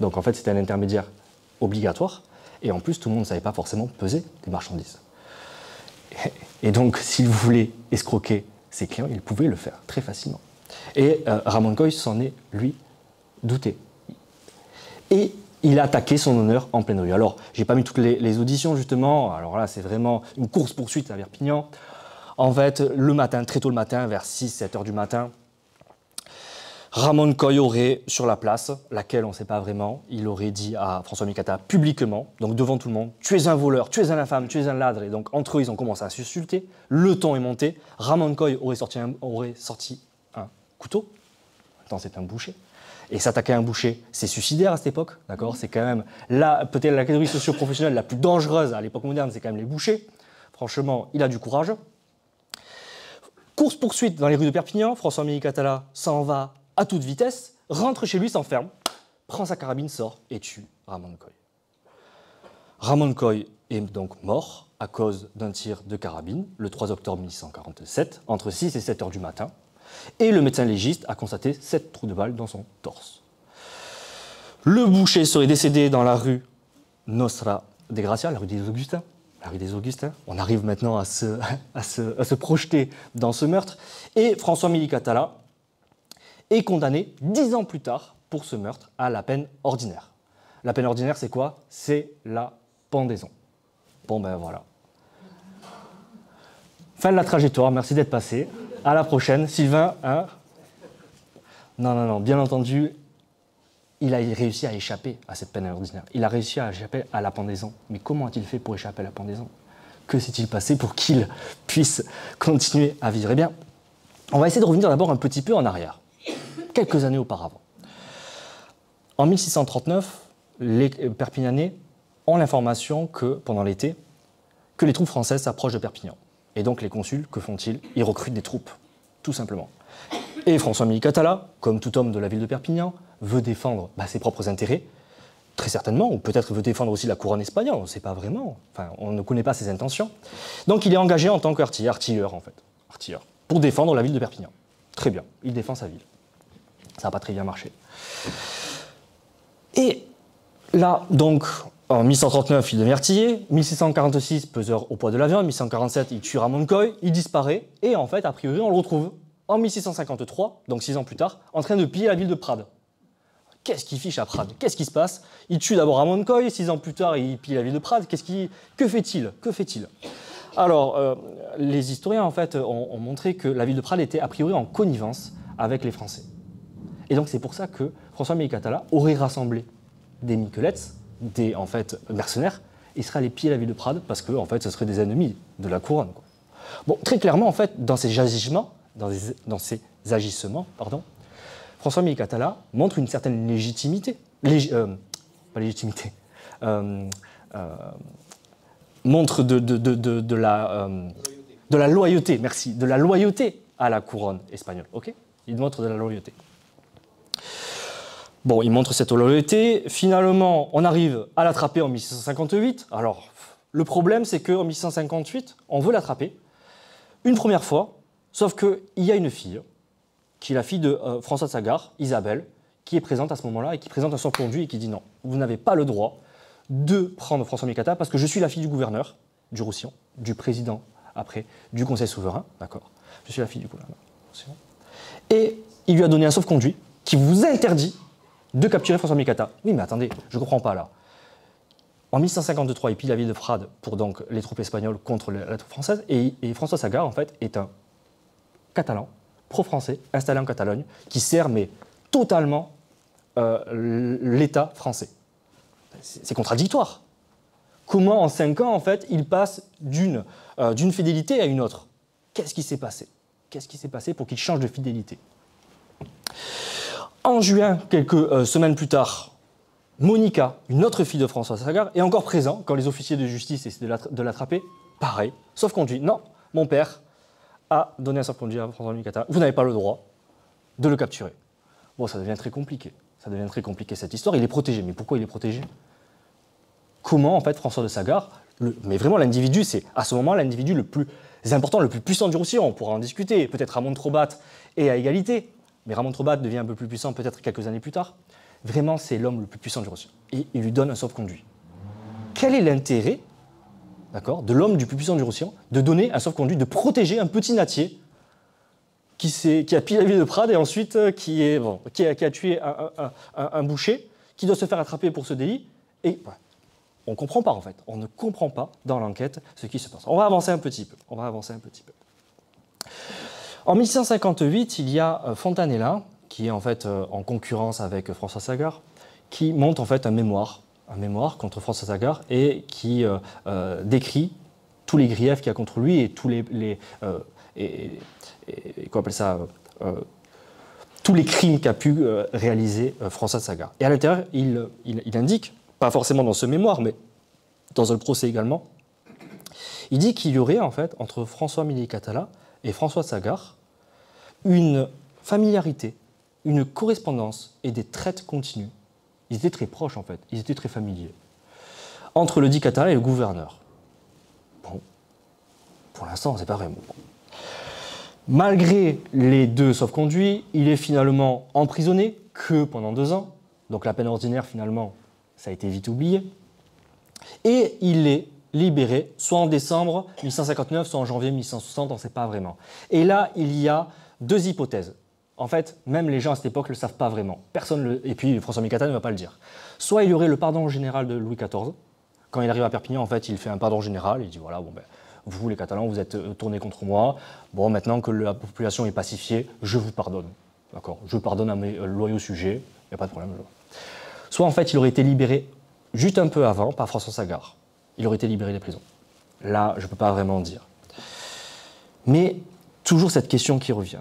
donc en fait c'était un intermédiaire obligatoire, et en plus tout le monde ne savait pas forcément peser des marchandises. Et donc s'il voulait escroquer ses clients, il pouvait le faire très facilement. Et Ramon Coll s'en est, lui, douté. Et il a attaqué son honneur en pleine rue. Alors, j'ai pas mis toutes les auditions, justement. Alors là, c'est vraiment une course-poursuite à Perpignan. En fait, le matin, très tôt le matin, vers 6-7 heures du matin, Ramon Coll aurait, sur la place, laquelle on ne sait pas vraiment, il aurait dit à François Millet y Catala publiquement, donc devant tout le monde, « Tu es un voleur, tu es un infâme, tu es un ladre ». Et donc, entre eux, ils ont commencé à s'insulter. Le ton est monté. Ramon Coll aurait sorti un couteau. Attends, c'est un boucher. Et s'attaquer à un boucher, c'est suicidaire à cette époque, d'accord ? C'est quand même peut-être la catégorie socio-professionnelle la plus dangereuse à l'époque moderne, c'est quand même les bouchers. Franchement, il a du courage. Course-poursuite dans les rues de Perpignan, François Millet y Catala s'en va à toute vitesse, rentre chez lui, s'enferme, prend sa carabine, sort et tue Ramon Coll. Ramon Coll est donc mort à cause d'un tir de carabine le 3 octobre 1847, entre 6 et 7 heures du matin. Et le médecin légiste a constaté 7 trous de balles dans son torse. Le boucher serait décédé dans la rue Nostra de Gracia, la rue des Augustins. On arrive maintenant à se projeter dans ce meurtre. Et François Millet y Catala est condamné 10 ans plus tard pour ce meurtre à la peine ordinaire. La peine ordinaire, c'est quoi ? C'est la pendaison. Bon ben voilà. Fin de la trajectoire, merci d'être passé. À la prochaine. Sylvain, hein ? Non, bien entendu, il a réussi à échapper à cette peine ordinaire. Il a réussi à échapper à la pendaison. Mais comment a-t-il fait pour échapper à la pendaison ? Que s'est-il passé pour qu'il puisse continuer à vivre ? Eh bien, on va essayer de revenir d'abord un petit peu en arrière, quelques années auparavant. En 1639, les Perpignanais ont l'information que, pendant l'été, que les troupes françaises s'approchent de Perpignan. Et donc les consuls, que font-ils ? Ils recrutent des troupes, tout simplement. Et François Millet y Catala, comme tout homme de la ville de Perpignan, veut défendre ses propres intérêts, très certainement, ou peut-être veut défendre aussi la couronne espagnole, on ne sait pas vraiment, enfin, on ne connaît pas ses intentions. Donc il est engagé en tant qu'artilleur, en fait, pour défendre la ville de Perpignan. Très bien, il défend sa ville. Ça n'a pas très bien marché. Et là, donc, en 1139, il devient artiller, 1646, peseur au poids de la viande, 1647, il tue Ramon Coll, il disparaît, et en fait, a priori, on le retrouve en 1653, donc 6 ans plus tard, en train de piller la ville de Prades. Qu'est-ce qu'il fiche à Prades ? Qu'est-ce qui se passe ? Il tue d'abord Ramon Coll, 6 ans plus tard, il pille la ville de Prades. Que fait-il ? Alors, les historiens, en fait, ont montré que la ville de Prades était a priori en connivence avec les Français. Et donc, c'est pour ça que François Millet y Catala aurait rassemblé des Miquelettes, des en fait, mercenaires, et serait allé piller la ville de Prades parce que en fait, ce seraient des ennemis de la couronne, quoi. Bon, très clairement, en fait, dans ces agissements, François Millet y Catala montre une certaine légitimité. Montre de la loyauté, merci, de la loyauté à la couronne espagnole. Ok ? Il montre de la loyauté. Bon, il montre cette loyauté. Finalement, on arrive à l'attraper en 1658. Alors, le problème, c'est qu'en 1658, on veut l'attraper une première fois, sauf qu'il y a une fille, qui est la fille de François de Sagard, Isabelle, qui est présente à ce moment-là et qui présente un sauf-conduit et qui dit non, vous n'avez pas le droit de prendre François Millet y Catala parce que je suis la fille du gouverneur du Roussillon, du président, après, du Conseil souverain, d'accord ? Je suis la fille du gouverneur du Roussillon. Et il lui a donné un sauf-conduit qui vous interdit de capturer François Millet y Catala. Oui, mais attendez, je ne comprends pas là. En 1653, il pille la ville de Prades pour donc les troupes espagnoles contre la troupe française, et François Sagard, en fait, est un Catalan, pro-français, installé en Catalogne, qui sert, mais totalement, l'État français. C'est contradictoire. Comment, en 5 ans, en fait, il passe d'une fidélité à une autre ? Qu'est-ce qui s'est passé ? Qu'est-ce qui s'est passé pour qu'il change de fidélité? En juin, quelques semaines plus tard, Monica, une autre fille de François Sagard, est encore présente quand les officiers de justice essaient de l'attraper. Pareil, sauf-conduit. Non, mon père a donné un sauf-conduit à François Catala. Vous n'avez pas le droit de le capturer. Bon, ça devient très compliqué. Ça devient très compliqué cette histoire. Il est protégé. Mais pourquoi il est protégé? Comment, en fait, François de Sagard, mais vraiment l'individu, c'est à ce moment l'individu le plus important, le plus puissant du Roussillon. On pourra en discuter. Peut-être Ramon Trobat est à égalité. Mais Ramon Trobat devient un peu plus puissant peut-être quelques années plus tard. Vraiment, c'est l'homme le plus puissant du Roussillon. Et il lui donne un sauf-conduit. Quel est l'intérêt, d'accord, de l'homme du plus puissant du Roussillon de donner un sauf-conduit, de protéger un petit nattier qui a pillé la ville de Prades et ensuite qui a tué un boucher, qui doit se faire attraper pour ce délit? Et voilà. On ne comprend pas, en fait. On ne comprend pas dans l'enquête ce qui se passe. On va avancer un petit peu. En 1658, il y a Fontanella, qui est en fait en concurrence avec François Sagard, qui monte en fait un mémoire contre François Sagard et qui décrit tous les griefs qu'il y a contre lui et tous tous les crimes qu'a pu réaliser François Sagard. Et à l'intérieur, il indique, pas forcément dans ce mémoire, mais dans un procès également, il dit qu'il y aurait en fait entre François-Minet Catala et François Sagard une familiarité, une correspondance et des traites continues. Ils étaient très proches en fait, ils étaient très familiers. Entre le dit Catala et le gouverneur. Bon, pour l'instant, c'est pas vrai. Bon. Malgré les deux sauf-conduits, il est finalement emprisonné que pendant 2 ans. Donc la peine ordinaire, finalement, ça a été vite oublié. Et il est libéré, soit en décembre 1159, soit en janvier 1160, on ne sait pas vraiment. Et là, il y a 2 hypothèses. En fait, même les gens à cette époque ne le savent pas vraiment. Et puis François Catala ne va pas le dire. Soit il y aurait le pardon général de Louis XIV. Quand il arrive à Perpignan, en fait, il fait un pardon général. Il dit voilà, bon ben, vous les Catalans, vous êtes tournés contre moi. Bon, maintenant que la population est pacifiée, je vous pardonne. D'accord, je pardonne à mes loyaux sujets. Il n'y a pas de problème. Soit en fait, il aurait été libéré juste un peu avant par François Sagard. Il aurait été libéré des prisons. Là, je ne peux pas vraiment dire. Mais toujours cette question qui revient.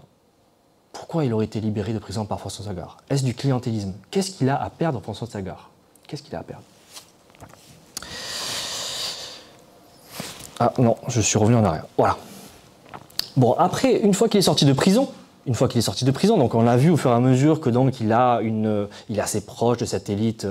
Pourquoi il aurait été libéré de prison par François Sagard? Est-ce du clientélisme? Qu'est-ce qu'il a à perdre, François Sagard? Qu'est-ce qu'il a à perdre? Ah non, je suis revenu en arrière. Voilà. Bon, après, une fois qu'il est sorti de prison, donc on a vu au fur et à mesure que donc il est assez proche de cette élite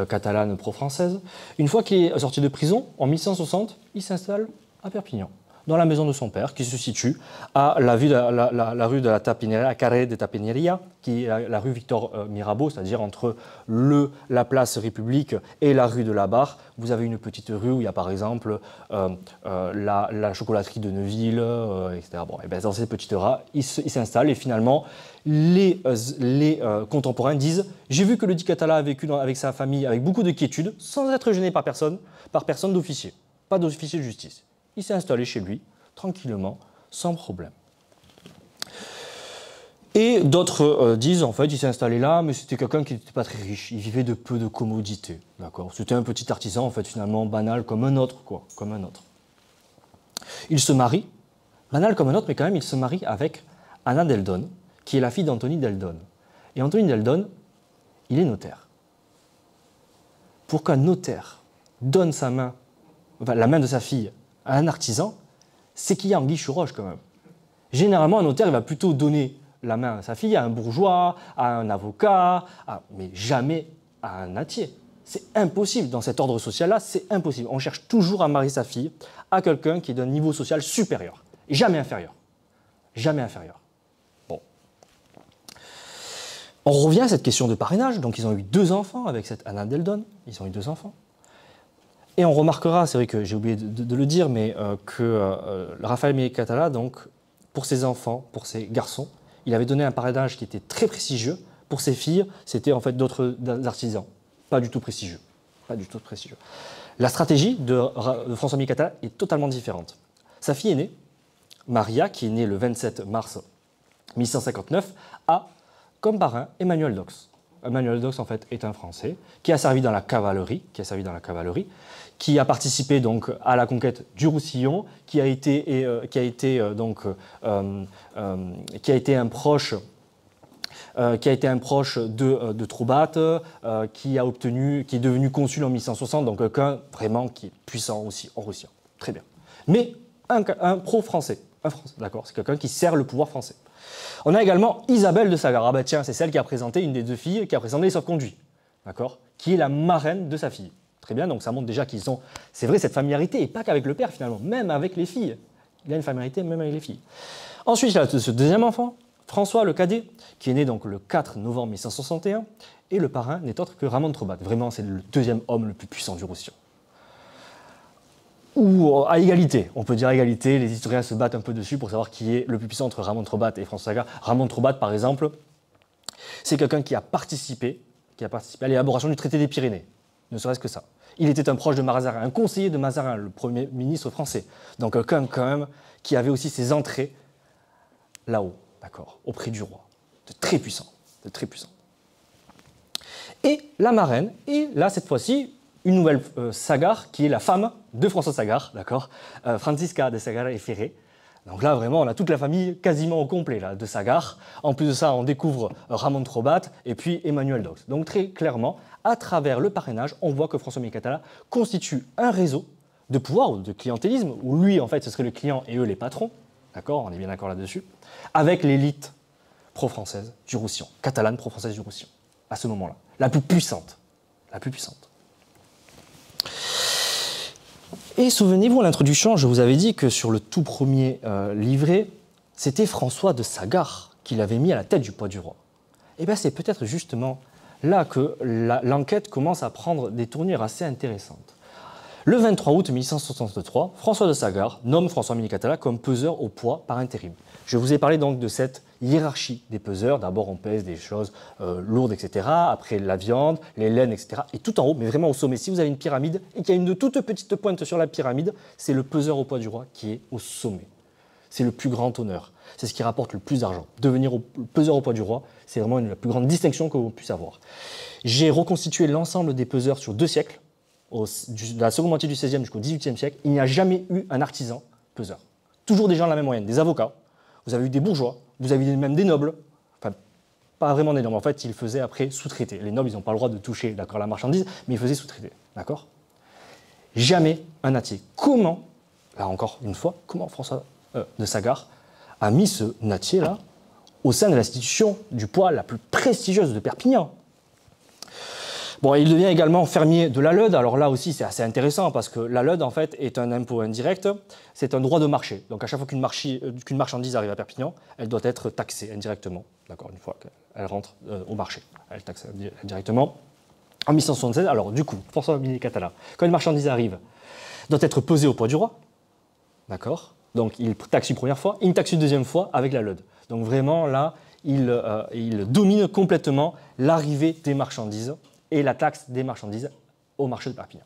catalane pro-française. Une fois qu'il est sorti de prison, en 1160, il s'installe à Perpignan, dans la maison de son père, qui se situe à la rue de la Tapineria, Carré de Tapineria, qui est la rue Victor Mirabeau, c'est-à-dire entre la place République et la rue de la Barre. Vous avez une petite rue où il y a par exemple la chocolaterie de Neuville, etc. Bon, et bien dans cette petite rue, il s'installe et finalement, les contemporains disent « J'ai vu que le dit Catala a vécu avec sa famille avec beaucoup de quiétude, sans être gêné par personne d'officier, pas d'officier de justice. » Il s'est installé chez lui, tranquillement, sans problème. Et d'autres disent, en fait, il s'est installé là, mais c'était quelqu'un qui n'était pas très riche. Il vivait de peu de commodités, d'accord. C'était un petit artisan, en fait, finalement, banal comme un autre, quoi, comme un autre. Il se marie, banal comme un autre, mais quand même, il se marie avec Anna Deldon, qui est la fille d'Anthony Deldon. Et Anthony Deldon, il est notaire. Pour qu'un notaire donne la main de sa fille à un artisan, c'est qu'il y a anguille sous roche quand même. Généralement, un notaire il va plutôt donner la main à sa fille, à un bourgeois, à un avocat, mais jamais à un nattier. C'est impossible dans cet ordre social-là, c'est impossible. On cherche toujours à marier sa fille à quelqu'un qui est d'un niveau social supérieur, et jamais inférieur. Jamais inférieur. Bon. On revient à cette question de parrainage. Donc, ils ont eu 2 enfants avec cette Anna Deldon. Ils ont eu 2 enfants. Et on remarquera, c'est vrai que j'ai oublié de le dire, mais que Raphaël Minet Catala, donc, pour ses enfants, pour ses garçons, il avait donné un parrainage qui était très prestigieux. Pour ses filles, c'était en fait d'autres artisans. Pas du tout prestigieux. Pas du tout prestigieux. La stratégie de François Minet Catala est totalement différente. Sa fille aînée, Maria, qui est née le 27 mars 1159, a comme parrain Emmanuel d'Ox. Emmanuel Dox en fait est un Français qui a servi dans la cavalerie, qui a participé donc à la conquête du Roussillon, qui a été un proche de Troubat, qui est devenu consul en 1160, donc quelqu'un vraiment qui est puissant aussi en Roussillon. Très bien. Mais un pro-français, d'accord, c'est quelqu'un qui sert le pouvoir français. On a également Isabelle de Sagard. Ah bah tiens, c'est celle qui a présenté, une des deux filles, qui a présenté les sauf-conduits, d'accord, qui est la marraine de sa fille. Très bien, donc ça montre déjà qu'ils ont, c'est vrai, cette familiarité, et pas qu'avec le père finalement, même avec les filles. Il a une familiarité même avec les filles. Ensuite, il y a ce deuxième enfant, François le cadet, qui est né donc le 4 novembre 1561, et le parrain n'est autre que Ramon de Trobat. Vraiment, c'est le deuxième homme le plus puissant du Roussillon. Ou à égalité, on peut dire à égalité, les historiens se battent un peu dessus pour savoir qui est le plus puissant entre Ramon de Trobat et François Sagard. Ramon de Trobat, par exemple, c'est quelqu'un qui a participé à l'élaboration du traité des Pyrénées, ne serait-ce que ça. Il était un proche de Mazarin, un conseiller de Mazarin, le premier ministre français. Donc quelqu'un quand même qui avait aussi ses entrées là-haut, d'accord, auprès du roi. De très puissant, de très puissant. Et la marraine, et là cette fois-ci, une nouvelle Sagard, qui est la femme de François Sagard, d'accord, Francisca de Sagard et Ferré. Donc là, vraiment, on a toute la famille quasiment au complet là, de Sagard. En plus de ça, on découvre Ramon de Trobat et puis Emmanuel Dox. Donc très clairement, à travers le parrainage, on voit que François Minicatala constitue un réseau de pouvoir ou de clientélisme, où lui, en fait, ce serait le client et eux les patrons, d'accord, on est bien d'accord là-dessus, avec l'élite pro-française du Roussillon, catalane pro-française du Roussillon, à ce moment-là, la plus puissante, la plus puissante. Et souvenez-vous, à l'introduction, je vous avais dit que sur le tout premier livret, c'était François de Sagard qui l'avait mis à la tête du poids du roi. Et bien c'est peut-être justement là que l'enquête commence à prendre des tournures assez intéressantes. Le 23 août 1563, François de Sagard nomme François Minicatala comme peseur au poids par intérim. Je vous ai parlé donc de cette hiérarchie des peseurs. D'abord, on pèse des choses lourdes, etc. Après, la viande, les laines, etc. Et tout en haut, mais vraiment au sommet, si vous avez une pyramide et qu'il y a une toute petite pointe sur la pyramide, c'est le peseur au poids du roi qui est au sommet. C'est le plus grand honneur. C'est ce qui rapporte le plus d'argent. Devenir peseur au poids du roi, c'est vraiment la plus grande distinction que vous puissiez avoir. J'ai reconstitué l'ensemble des peseurs sur 2 siècles, de la seconde moitié du XVIe jusqu'au XVIIIe siècle. Il n'y a jamais eu un artisan peseur. Toujours des gens de la même moyenne, des avocats. Vous avez eu des bourgeois, vous avez eu même des nobles, enfin, pas vraiment des nobles, en fait, ils faisaient après sous-traiter. Les nobles, ils n'ont pas le droit de toucher la marchandise, mais ils faisaient sous-traiter, d'accord? Jamais un nattier. Comment, là encore une fois, comment François de Sagard a mis ce nattier-là au sein de l'institution du poids la plus prestigieuse de Perpignan? Bon, il devient également fermier de la Leude. Alors là aussi, c'est assez intéressant parce que la Leude, en fait, est un impôt indirect. C'est un droit de marché. Donc à chaque fois qu'une marchandise arrive à Perpignan, elle doit être taxée indirectement. D'accord, une fois qu'elle rentre au marché, elle taxe indirectement. En 1576, alors du coup, François Minicatala, quand une marchandise arrive, doit être pesée au poids du roi. D'accord. Donc il taxe une première fois, il taxe une deuxième fois avec la Leude. Donc vraiment là, il domine complètement l'arrivée des marchandises et la taxe des marchandises au marché de Perpignan.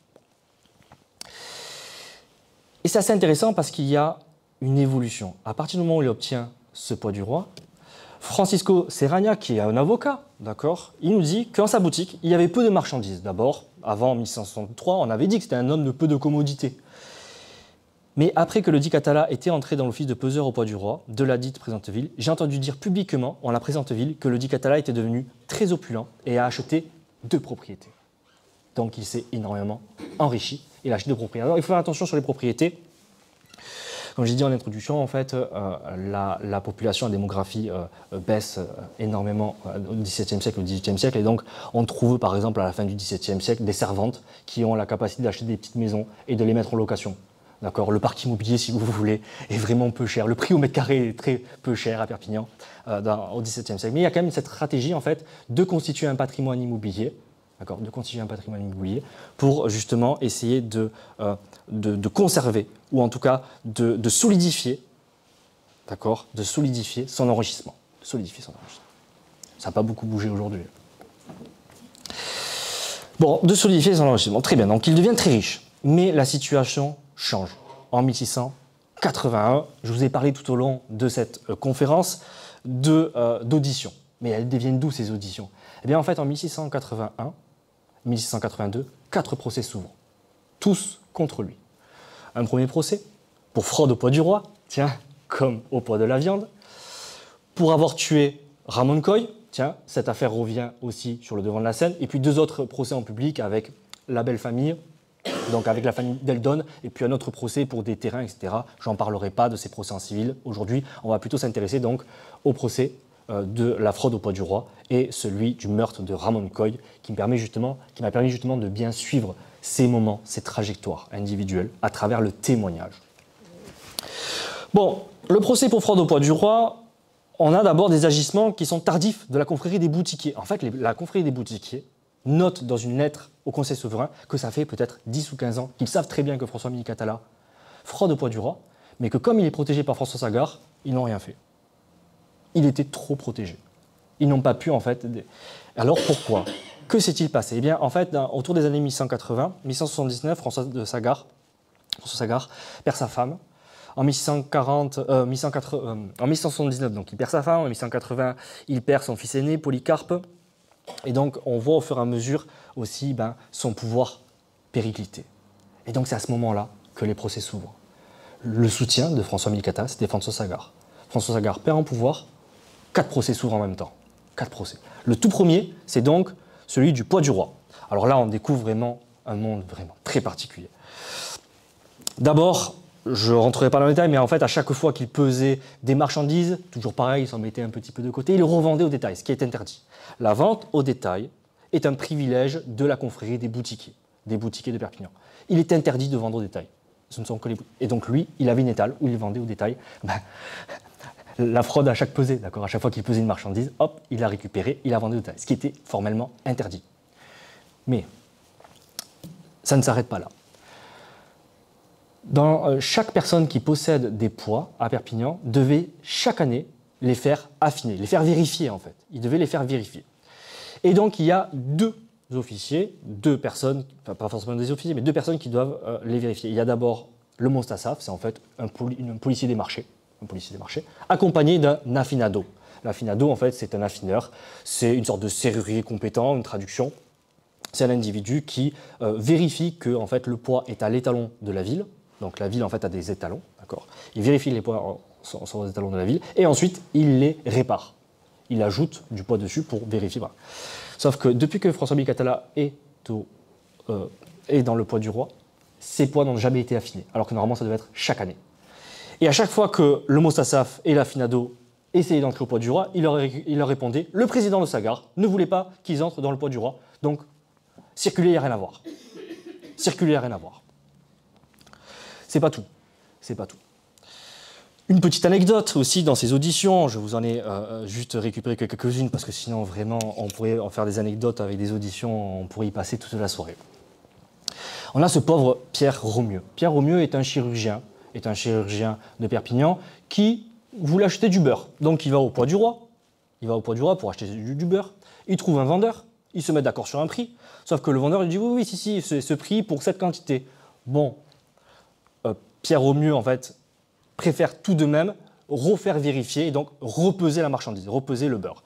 Et c'est assez intéressant parce qu'il y a une évolution. À partir du moment où il obtient ce poids du roi, Francisco Serragna, qui est un avocat, d'accord, il nous dit qu'en sa boutique, il y avait peu de marchandises. D'abord, avant 1563, on avait dit que c'était un homme de peu de commodité. Mais après que le dit Catala était entré dans l'office de peseur au poids du roi de la dite Présentville, j'ai entendu dire publiquement, en la Présentville, que le dit Catala était devenu très opulent et a acheté 2 propriétés. Donc il s'est énormément enrichi. Il a acheté 2 propriétés. Alors il faut faire attention sur les propriétés. Comme j'ai dit en introduction, en fait, la population, la démographie baisse énormément au XVIIe siècle, au XVIIIe siècle. Et donc on trouve par exemple à la fin du XVIIe siècle des servantes qui ont la capacité d'acheter des petites maisons et de les mettre en location. D'accord, le parc immobilier, si vous voulez, est vraiment peu cher. Le prix au mètre carré est très peu cher à Perpignan au XVIIe siècle. Mais il y a quand même cette stratégie, en fait, de constituer un patrimoine immobilier, d'accord, de constituer un patrimoine immobilier pour justement essayer de conserver, ou en tout cas de solidifier, d'accord, de solidifier son enrichissement. Ça n'a pas beaucoup bougé aujourd'hui. Bon, de solidifier son enrichissement, très bien. Donc il devient très riche, mais la situation change. En 1681, je vous ai parlé tout au long de cette conférence d'auditions. Mais elles deviennent d'où ces auditions? Eh bien, en fait, en 1681, 1682, 4 procès s'ouvrent, tous contre lui. Un premier procès pour fraude au poids du roi, tiens, comme au poids de la viande, pour avoir tué Ramon Coy, tiens, cette affaire revient aussi sur le devant de la scène, et puis 2 autres procès en public avec la belle famille, donc avec la famille Deldon, et puis un autre procès pour des terrains, etc. J'en parlerai pas de ces procès en civil. Aujourd'hui, on va plutôt s'intéresser donc au procès de la fraude au poids du roi et celui du meurtre de Ramon Coy, qui m'a permis justement de bien suivre ces moments, ces trajectoires individuelles à travers le témoignage. Bon, le procès pour fraude au poids du roi, on a d'abord des agissements qui sont tardifs de la confrérie des boutiquiers. En fait, la confrérie des boutiquiers note dans une lettre au Conseil souverain que ça fait peut-être 10 ou 15 ans qu'ils savent très bien que François-Milie Catala fraude au poids du roi, mais que comme il est protégé par François Sagard, ils n'ont rien fait. Il était trop protégé. Ils n'ont pas pu, en fait... Alors pourquoi? Que s'est-il passé? Eh bien, en fait, autour des années 1180, 1179, François Sagard perd sa femme. En 1179, donc il perd sa femme. En 1180, il perd son fils aîné, Polycarpe. Et donc, on voit au fur et à mesure aussi son pouvoir péricliter. Et donc, c'est à ce moment-là que les procès s'ouvrent. Le soutien de François-Milie Catala, c'était François Sagard. François Sagard perd en pouvoir, 4 procès s'ouvrent en même temps. 4 procès. Le tout premier, c'est donc celui du poids du roi. Alors là, on découvre vraiment un monde vraiment très particulier. D'abord, je ne rentrerai pas dans le détail, mais en fait, à chaque fois qu'il pesait des marchandises, toujours pareil, il s'en mettait un petit peu de côté, il le revendait au détail, ce qui est interdit. La vente au détail est un privilège de la confrérie des boutiquiers de Perpignan. Il est interdit de vendre au détail. Ce ne sont que les... Et donc lui, il avait une étale où il vendait au détail la fraude à chaque pesée, d'accord. À chaque fois qu'il pesait une marchandise, hop, il la récupérait, il la vendait au détail, ce qui était formellement interdit. Mais ça ne s'arrête pas là. Chaque personne qui possède des poids à Perpignan devait chaque année les faire affiner, les faire vérifier en fait. Il devait les faire vérifier. Et donc il y a 2 officiers, 2 personnes, enfin pas forcément des officiers, mais 2 personnes qui doivent les vérifier. Il y a d'abord le Mostasaf, c'est en fait un policier des marchés, accompagné d'un affinado. L'affinado en fait c'est un affineur, c'est une sorte de serrurier compétent, une traduction. C'est un individu qui vérifie que en fait, le poids est à l'étalon de la ville. Donc la ville en fait a des étalons, d'accord. Il vérifie les poids sur les étalons de la ville et ensuite il les répare. Il ajoute du poids dessus pour vérifier. Voilà. Sauf que depuis que François-Milie Catala est dans le poids du roi, ces poids n'ont jamais été affinés, alors que normalement ça devait être chaque année. Et à chaque fois que le Mostasaf et l'affinado essayaient d'entrer au poids du roi, il leur répondait « Le président de Sagard ne voulait pas qu'ils entrent dans le poids du roi, donc circuler, il n'y a rien à voir. Circuler, il n'y a rien à voir. » C'est pas tout. C'est pas tout. Une petite anecdote aussi dans ces auditions, je vous en ai juste récupéré quelques-unes parce que sinon vraiment on pourrait en faire des anecdotes avec des auditions, on pourrait y passer toute la soirée. On a ce pauvre Pierre Romieux. Pierre Romieux est un chirurgien de Perpignan qui voulait acheter du beurre. Donc il va au poids du roi, pour acheter du beurre, il trouve un vendeur, ils se mettent d'accord sur un prix, sauf que le vendeur lui dit oui, si, c'est ce prix pour cette quantité. Bon, Pierre Romieux, en fait, préfère tout de même refaire vérifier et donc repeser la marchandise, repeser le beurre.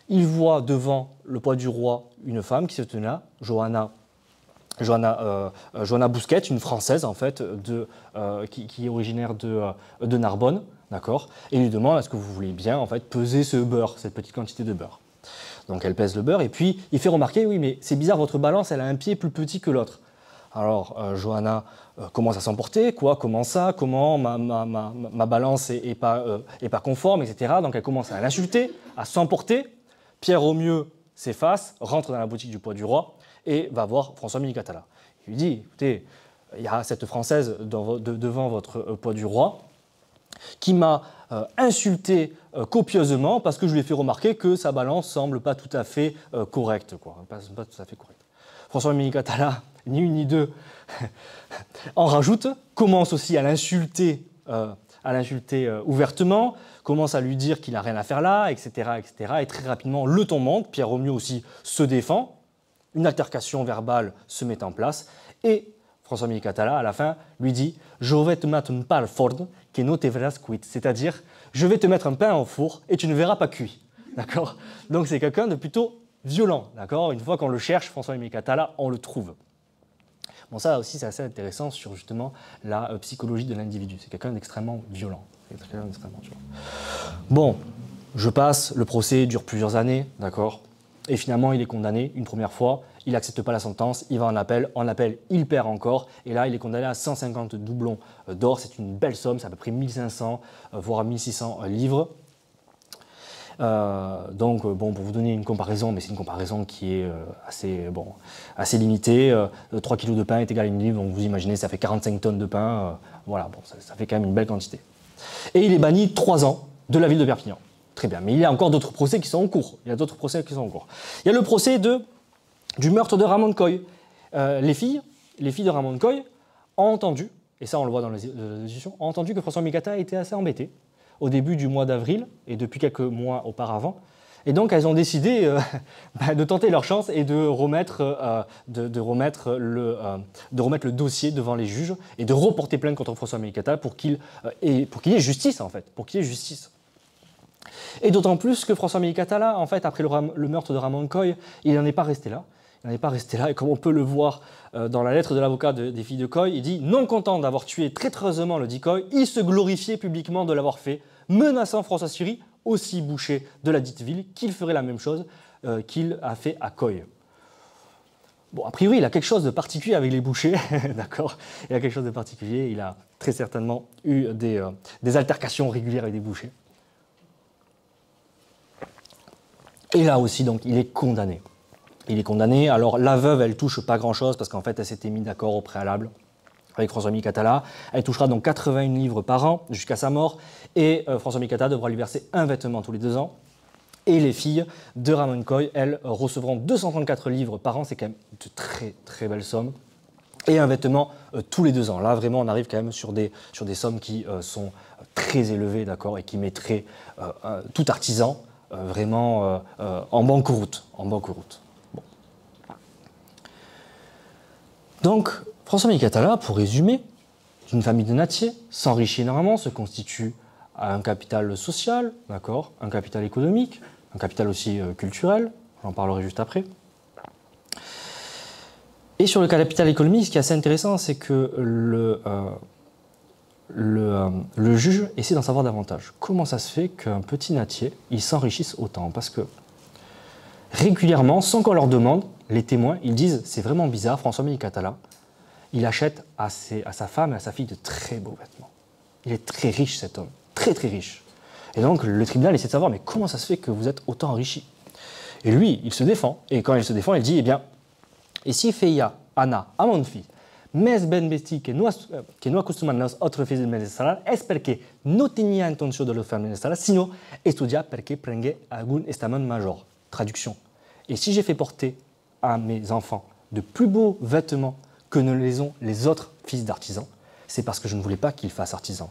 Il voit devant le poids du roi une femme qui se tenait là, Johanna Bousquet, une Française, en fait, qui est originaire de Narbonne, d'accord, et il lui demande est-ce que vous voulez bien, en fait, peser ce beurre, cette petite quantité de beurre. Donc elle pèse le beurre et puis il fait remarquer oui, mais c'est bizarre, votre balance, elle a un pied plus petit que l'autre. Alors, Johanna commence à s'emporter, comment ça, comment ma balance est pas conforme, etc. Donc elle commence à l'insulter, à s'emporter. Pierre Romieux s'efface, rentre dans la boutique du poids du roi et va voir François-Milie Catala. Il lui dit, écoutez, il y a cette Française devant votre poids du roi qui m'a insulté copieusement parce que je lui ai fait remarquer que sa balance semble pas tout à fait correcte, quoi. Pas tout à fait correcte. François-Milie Catala, ni une ni deux, en rajoute, commence aussi à l'insulter ouvertement, commence à lui dire qu'il n'a rien à faire là, etc., etc. Et très rapidement, le ton monte, Pierre Romieux aussi se défend, une altercation verbale se met en place, et François-Milie Catala, à la fin, lui dit « Je vais te mettre une pâle forte que no te verras cuit », c'est-à-dire « Je vais te mettre un pain au four et tu ne verras pas cuit ». D'accord ? Donc c'est quelqu'un de plutôt violent, d'accord? Une fois qu'on le cherche, François-Aimé Catala, on le trouve. Bon, ça aussi, c'est assez intéressant sur justement la psychologie de l'individu. C'est quelqu'un d'extrêmement violent. Bon, je passe, le procès dure plusieurs années, d'accord? Et finalement, il est condamné une première fois, il n'accepte pas la sentence, il va en appel, il perd encore, et là, il est condamné à 150 doublons d'or, c'est une belle somme, c'est à peu près 1500, voire 1600 livres. Donc, bon, pour vous donner une comparaison, mais c'est une comparaison qui est assez limitée, 3 kg de pain est égal à une livre, donc vous imaginez, ça fait 45 tonnes de pain, voilà, bon, ça fait quand même une belle quantité. Et il est banni 3 ans de la ville de Perpignan. Très bien, mais il y a encore d'autres procès qui sont en cours. Il y a le procès du meurtre de Ramon Coll. Les filles de Ramon Coll ont entendu, et ça on le voit dans les discussions, ont entendu que François-Aimé Catala était assez embêté au début du mois d'avril et depuis quelques mois auparavant. Et donc elles ont décidé de tenter leur chance et de remettre le dossier devant les juges et de reporter plainte contre François-Aimé Catala pour qu'il y ait justice en fait, Et d'autant plus que François-Aimé Catala, en fait, après le meurtre de Ramon Coll, il n'en est pas resté là. Et comme on peut le voir dans la lettre de l'avocat des filles de Coll, il dit « Non content d'avoir tué traîtreusement le dit Coll, il se glorifiait publiquement de l'avoir fait, menaçant François Syrie, aussi boucher de la dite ville, qu'il ferait la même chose qu'il a fait à Coll. » Bon, a priori, il a quelque chose de particulier avec les bouchers, d'accord? Il a quelque chose de particulier, il a très certainement eu des altercations régulières avec des bouchers. Et là aussi, donc, il est condamné. Alors la veuve, elle touche pas grand-chose parce qu'en fait, elle s'était mise d'accord au préalable avec François-Aimé Catala. Elle touchera donc 81 livres par an jusqu'à sa mort et François-Aimé Catala devra lui verser un vêtement tous les 2 ans. Et les filles de Ramon Coll, elles, recevront 234 livres par an, c'est quand même de très très belles sommes. Et un vêtement tous les 2 ans. Là, vraiment, on arrive quand même sur des sommes qui sont très élevées, d'accord, et qui mettraient tout artisan vraiment en banqueroute. Bon. Donc, François-Aimé Catala, pour résumer, d'une famille de natiers, s'enrichit énormément, se constitue à un capital social, d'accord, un capital économique, un capital aussi culturel, j'en parlerai juste après. Et sur le capital économique, ce qui est assez intéressant, c'est que le juge essaie d'en savoir davantage. Comment ça se fait qu'un petit natier, il s'enrichisse autant? Parce que régulièrement, sans qu'on leur demande, les témoins, ils disent, c'est vraiment bizarre, François-Aimé Catala, il achète à sa femme et à sa fille de très beaux vêtements. Il est très riche, cet homme, très très riche. Et donc le tribunal essaie de savoir, mais comment ça se fait que vous êtes autant enrichi? Et lui, il se défend. Et quand il se défend, il dit, eh bien, et si feia Anna a mon fils, mes ben vesti que no acostuman los otros fills de salar, es porque no tenía intención de lo faire salar, sino estudia porque prenge algún estamen major. Traduction. Et si j'ai fait porter à mes enfants de plus beaux vêtements que ne les ont les autres fils d'artisans, c'est parce que je ne voulais pas qu'ils fassent artisans,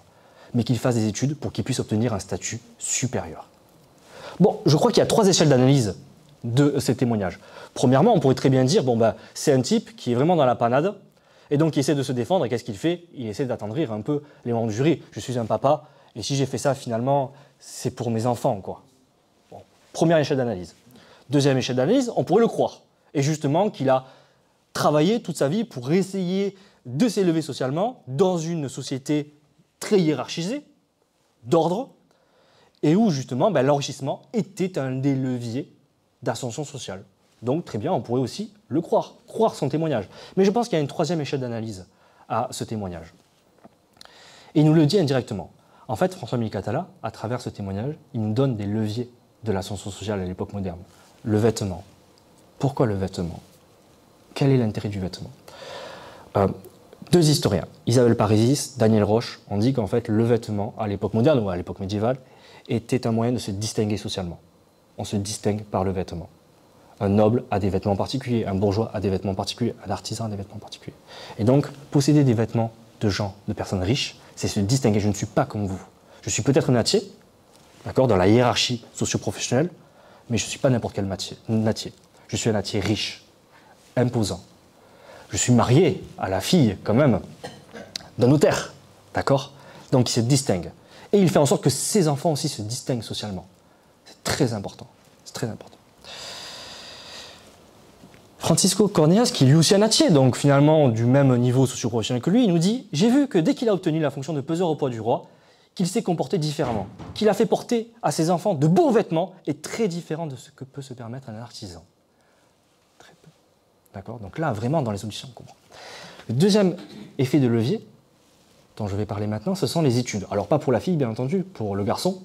mais qu'ils fassent des études pour qu'ils puissent obtenir un statut supérieur. Bon, je crois qu'il y a 3 échelles d'analyse de ces témoignages. Premièrement, on pourrait très bien dire, bon, bah, c'est un type qui est vraiment dans la panade, et donc il essaie de se défendre, et qu'est-ce qu'il fait? Il essaie d'attendrir un peu les membres du jury. Je suis un papa, et si j'ai fait ça, finalement, c'est pour mes enfants, quoi. Bon, première échelle d'analyse. Deuxième échelle d'analyse, on pourrait le croire. Et justement, qu'il a travaillé toute sa vie pour essayer de s'élever socialement dans une société très hiérarchisée, d'ordre, et où justement l'enrichissement était un des leviers d'ascension sociale. Donc très bien, on pourrait aussi le croire son témoignage. Mais je pense qu'il y a une 3e échelle d'analyse à ce témoignage. Et il nous le dit indirectement. En fait, François-Aimé Catala, à travers ce témoignage, il nous donne des leviers de l'ascension sociale à l'époque moderne. Le vêtement. Pourquoi le vêtement? Quel est l'intérêt du vêtement? 2 historiens, Isabelle Parisis, Daniel Roche, ont dit qu'en fait le vêtement, à l'époque moderne ou à l'époque médiévale, était un moyen de se distinguer socialement. On se distingue par le vêtement. Un noble a des vêtements particuliers, un bourgeois a des vêtements particuliers, un artisan a des vêtements particuliers. Et donc, posséder des vêtements de gens, de personnes riches, c'est se distinguer. Je ne suis pas comme vous. Je suis peut-être natier, d'accord, dans la hiérarchie socio-professionnelle, mais je ne suis pas n'importe quel natier. Je suis un natier riche, imposant. Je suis marié à la fille, quand même, d'un notaire, d'accord? Donc il se distingue. Et il fait en sorte que ses enfants aussi se distinguent socialement. C'est très important. C'est très important. Francisco Corneas, qui est lui aussi un nattier, donc finalement du même niveau socio-professionnel que lui, il nous dit « J'ai vu que dès qu'il a obtenu la fonction de peseur au poids du roi, qu'il s'est comporté différemment, qu'il a fait porter à ses enfants de beaux vêtements et très différents de ce que peut se permettre un artisan. » Très peu. D'accord ? Donc là, vraiment, dans les auditions, on comprend. Le deuxième effet de levier, dont je vais parler maintenant, ce sont les études. Alors pas pour la fille, bien entendu, pour le garçon.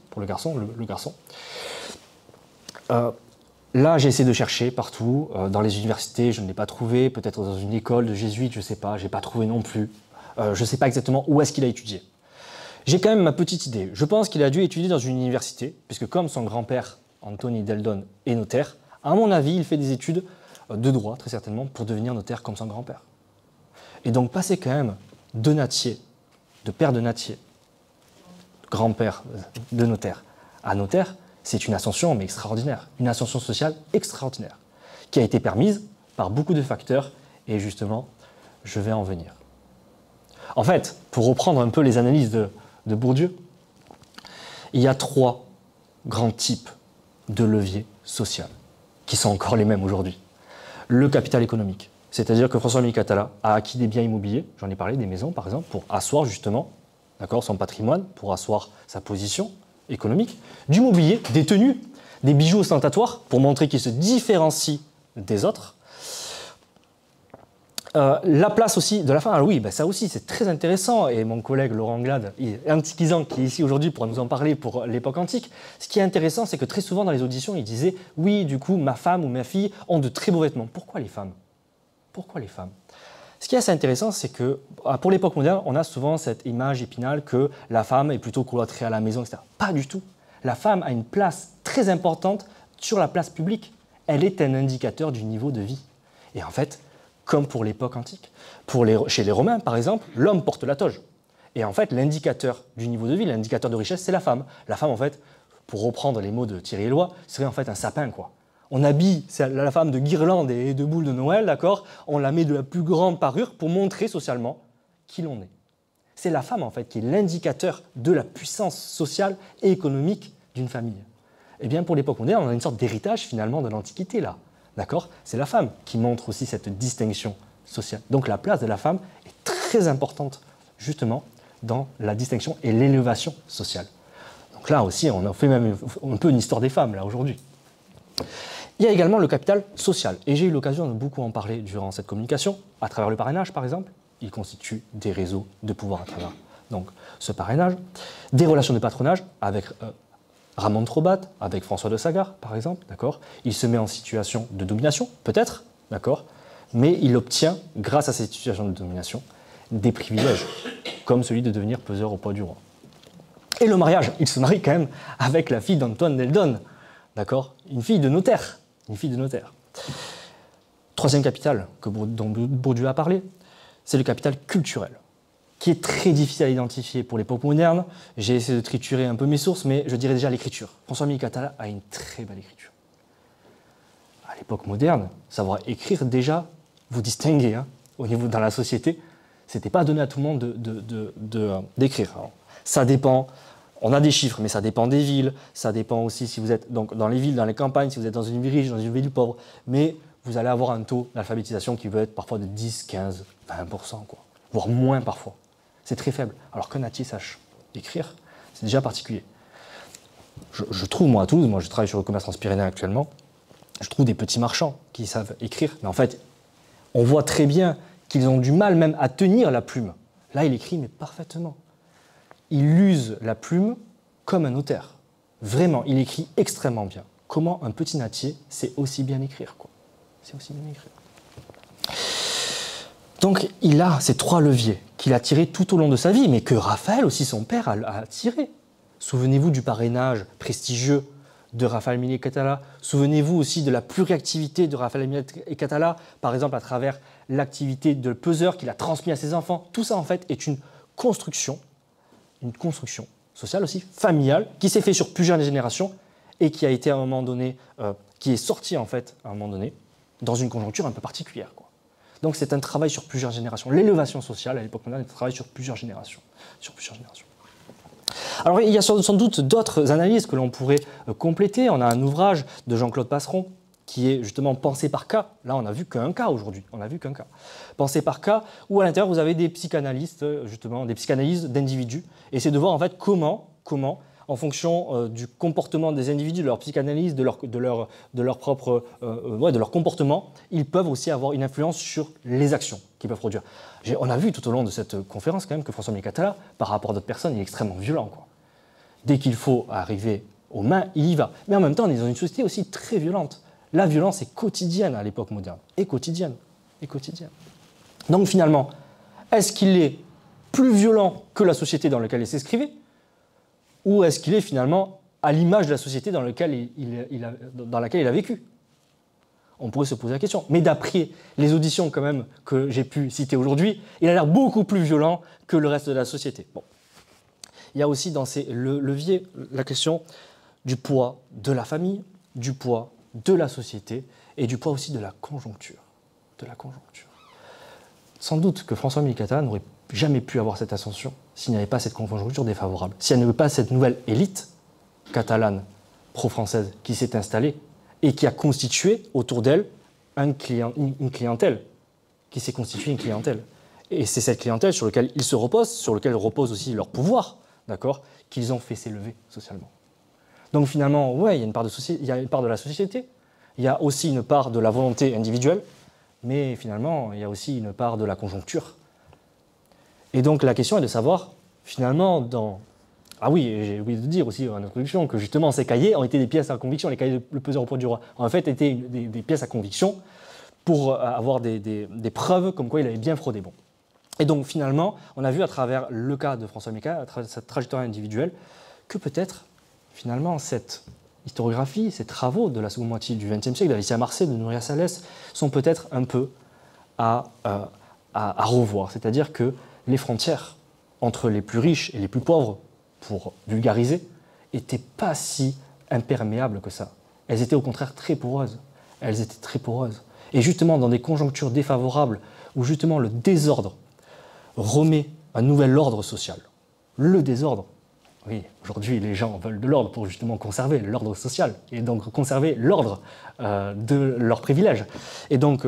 Là, j'ai essayé de chercher partout, dans les universités, je ne l'ai pas trouvé, peut-être dans une école de jésuites, je ne sais pas, je n'ai pas trouvé non plus. Je ne sais pas exactement où est-ce qu'il a étudié. J'ai quand même ma petite idée. Je pense qu'il a dû étudier dans une université, puisque comme son grand-père, Anthony Deldon, est notaire, à mon avis, il fait des études de droit, très certainement, pour devenir notaire comme son grand-père. Et donc, passer quand même de nattier, de père de nattier, grand-père de notaire, à notaire, c'est une ascension, mais extraordinaire, une ascension sociale extraordinaire, qui a été permise par beaucoup de facteurs, et justement, je vais en venir. En fait, pour reprendre un peu les analyses de Bourdieu, il y a 3 grands types de leviers sociaux, qui sont encore les mêmes aujourd'hui. Le capital économique, c'est-à-dire que François-Amélie Catala a acquis des biens immobiliers, j'en ai parlé, des maisons par exemple, pour asseoir justement son patrimoine, pour asseoir sa position économique, du mobilier, des tenues, des bijoux ostentatoires pour montrer qu'il se différencie des autres. La place aussi de la femme, alors oui, ça aussi c'est très intéressant, et mon collègue Laurent Glade, Antiquisant, qui est ici aujourd'hui pour nous en parler pour l'époque antique, ce qui est intéressant, c'est que très souvent dans les auditions, il disait « Oui, du coup, ma femme ou ma fille ont de très beaux vêtements. » Pourquoi les femmes ? Pourquoi les femmes ? Ce qui est assez intéressant, c'est que pour l'époque moderne, on a souvent cette image épinale que la femme est plutôt cloîtrée à la maison, etc. Pas du tout. La femme a une place très importante sur la place publique. Elle est un indicateur du niveau de vie. Et en fait, comme pour l'époque antique, chez les Romains, par exemple, l'homme porte la toge. Et en fait, l'indicateur du niveau de vie, l'indicateur de richesse, c'est la femme. La femme, en fait, pour reprendre les mots de Thierry Eloi, serait en fait un sapin, quoi. On habille la femme de guirlandes et de boules de Noël, d'accord ? On la met de la plus grande parure pour montrer socialement qui l'on est. C'est la femme, en fait, qui est l'indicateur de la puissance sociale et économique d'une famille. Eh bien, pour l'époque moderne, on a une sorte d'héritage, finalement, de l'Antiquité, là. D'accord ? C'est la femme qui montre aussi cette distinction sociale. Donc, la place de la femme est très importante, justement, dans la distinction et l'élévation sociale. Donc là aussi, on a fait même un peu une histoire des femmes, là, aujourd'hui. Il y a également le capital social, et j'ai eu l'occasion de beaucoup en parler durant cette communication, à travers le parrainage par exemple. Il constitue des réseaux de pouvoir à travers donc, ce parrainage, des relations de patronage avec Ramon Trobat, avec François de Sagard par exemple, d'accord. Il se met en situation de domination, peut-être, d'accord, mais il obtient, grâce à cette situation de domination, des privilèges, comme celui de devenir peseur au poids du roi. Et le mariage, il se marie quand même avec la fille d'Antoine Deldon, d'accord, une fille de notaire. Une fille de notaire. Troisième capital dont Bourdieu a parlé, c'est le capital culturel, qui est très difficile à identifier pour l'époque moderne. J'ai essayé de triturer un peu mes sources, mais je dirais déjà l'écriture. François-Amélie Catala a une très belle écriture. À l'époque moderne, savoir écrire déjà vous distinguer au niveau dans la société. C'était pas donné à tout le monde d'écrire. Ça dépend. On a des chiffres, mais ça dépend des villes, ça dépend aussi si vous êtes donc, dans les villes, dans les campagnes, si vous êtes dans une ville riche, dans une ville pauvre. Mais vous allez avoir un taux d'alphabétisation qui peut être parfois de 10, 15, 20%, quoi. Voire moins parfois. C'est très faible. Alors qu'un nattier sache écrire, c'est déjà particulier. Je trouve, moi, à Toulouse, moi je travaille sur le commerce transpyrénéen actuellement, je trouve des petits marchands qui savent écrire, mais en fait, on voit très bien qu'ils ont du mal même à tenir la plume. Là, il écrit, mais parfaitement. Il use la plume comme un notaire. Vraiment, il écrit extrêmement bien. Comment un petit nattier sait aussi bien écrire, quoi. C'est aussi bien écrire. Donc, il a ces 3 leviers qu'il a tirés tout au long de sa vie, mais que Raphaël, aussi son père, a tirés. Souvenez-vous du parrainage prestigieux de Raphaël Millet et Catala. Souvenez-vous aussi de la pluriactivité de Raphaël Millet et Catala, par exemple à travers l'activité de peseur qu'il a transmis à ses enfants. Tout ça, en fait, est une construction sociale aussi, familiale, qui s'est faite sur plusieurs générations et qui a été à un moment donné, qui est sortie en fait à un moment donné, dans une conjoncture un peu particulière, quoi. Donc c'est un travail sur plusieurs générations. L'élévation sociale à l'époque moderne est un travail sur plusieurs générations. Alors il y a sans doute d'autres analyses que l'on pourrait compléter. On a un ouvrage de Jean-Claude Passeron qui est justement pensée par cas. Là, on n'a vu qu'un cas aujourd'hui, on n'a vu qu'un cas. Pensée par cas, où à l'intérieur, vous avez des psychanalystes, justement, des psychanalyses d'individus, et c'est de voir en fait comment en fonction du comportement des individus, de leur psychanalyse, de leur comportement, ils peuvent aussi avoir une influence sur les actions qu'ils peuvent produire. On a vu tout au long de cette conférence quand même que François Mécatala, par rapport à d'autres personnes, il est extrêmement violent, quoi. Dès qu'il faut arriver aux mains, il y va. Mais en même temps, on est dans une société aussi très violente. La violence est quotidienne à l'époque moderne. Et quotidienne. Donc finalement, est-ce qu'il est plus violent que la société dans laquelle il s'inscrivait, ou est-ce qu'il est finalement à l'image de la société dans laquelle il a vécu? On pourrait se poser la question. Mais d'après les auditions quand même que j'ai pu citer aujourd'hui, il a l'air beaucoup plus violent que le reste de la société. Bon. Il y a aussi dans ces leviers la question du poids de la famille, du poids de la société et du poids aussi de la conjoncture. Sans doute que François Mécatala n'aurait jamais pu avoir cette ascension s'il n'y avait pas cette conjoncture défavorable. S'il n'y avait pas cette nouvelle élite catalane, pro-française, qui s'est installée et qui a constitué autour d'elle une clientèle, Et c'est cette clientèle sur laquelle ils se reposent, sur laquelle repose aussi leur pouvoir, d'accord, qu'ils ont fait s'élever socialement. Donc finalement, ouais, il y a une part de la société, il y a aussi une part de la volonté individuelle, mais finalement, il y a aussi une part de la conjoncture. Et donc la question est de savoir, finalement, Ah oui, j'ai oublié de dire aussi en introduction que justement ces cahiers ont été des pièces à conviction, les cahiers de le peseur au poids du roi, ont en fait été des pièces à conviction pour avoir des preuves comme quoi il avait bien fraudé. Bon. Et donc finalement, on a vu à travers le cas de François Mécatala, à travers cette trajectoire individuelle, que peut-être, finalement, cette historiographie, ces travaux de la seconde moitié du XXe siècle, d'Alicia Marcet, de Nouria Salès, sont peut-être un peu à revoir. C'est-à-dire que les frontières entre les plus riches et les plus pauvres, pour vulgariser, n'étaient pas si imperméables que ça. Elles étaient au contraire très poreuses. Et justement, dans des conjonctures défavorables, où justement le désordre remet un nouvel ordre social. Le désordre. Oui, aujourd'hui, les gens veulent de l'ordre pour justement conserver l'ordre social et donc conserver l'ordre de leurs privilèges. Et donc,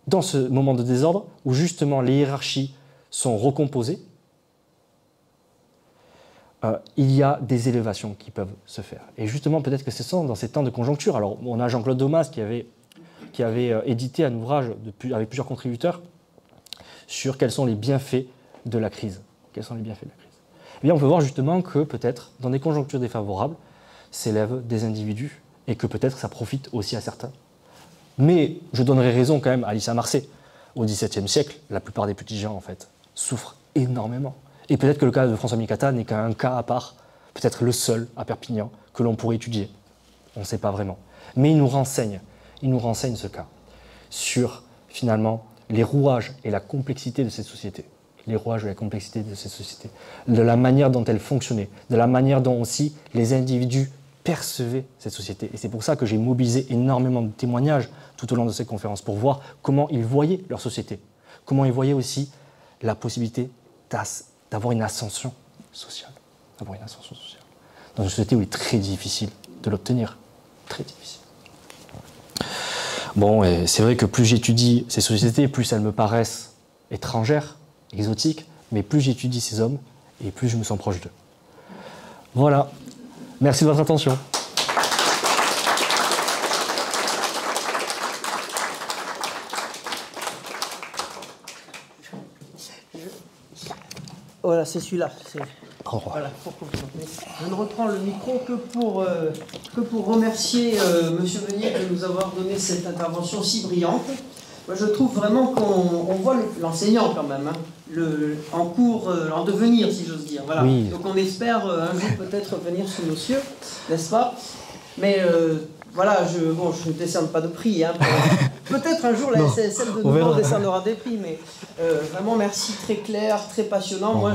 dans ce moment de désordre, où justement les hiérarchies sont recomposées, il y a des élévations qui peuvent se faire. Et justement, peut-être que ce sont dans ces temps de conjoncture. Alors, on a Jean-Claude Domas qui avait édité un ouvrage avec plusieurs contributeurs sur quels sont les bienfaits de la crise. Eh bien, on peut voir justement que peut-être, dans des conjonctures défavorables, s'élèvent des individus et que peut-être ça profite aussi à certains. Mais je donnerai raison quand même à Alicia Marcet. Au XVIIe siècle, la plupart des petits gens, en fait, souffrent énormément. Et peut-être que le cas de François Mécatala n'est qu'un cas à part, peut-être le seul à Perpignan que l'on pourrait étudier. On ne sait pas vraiment. Mais il nous renseigne ce cas sur, finalement, les rouages et la complexité de cette société. De la manière dont elle fonctionnait, de la manière dont aussi les individus percevaient cette société. Et c'est pour ça que j'ai mobilisé énormément de témoignages tout au long de cette conférence pour voir comment ils voyaient leur société, comment ils voyaient aussi la possibilité d'avoir une ascension sociale. Dans une société où il est très difficile de l'obtenir. Très difficile. Bon, et c'est vrai que plus j'étudie ces sociétés, plus elles me paraissent étrangères, exotiques, mais plus j'étudie ces hommes, et plus je me sens proche d'eux. Voilà. Merci de votre attention. Voilà, c'est celui-là. Voilà, je ne reprends le micro que pour remercier M. Meunier de nous avoir donné cette intervention si brillante. Moi, je trouve vraiment qu'on voit l'enseignant quand même, hein, en cours, en devenir, si j'ose dire. Voilà. Oui. Donc on espère un jour peut-être venir sous nos cieux, n'est-ce pas? Mais voilà, je ne décerne pas de prix. Hein, peut-être un jour la SASL de nouveau décernera des prix, mais vraiment merci, très clair, très passionnant. Moi,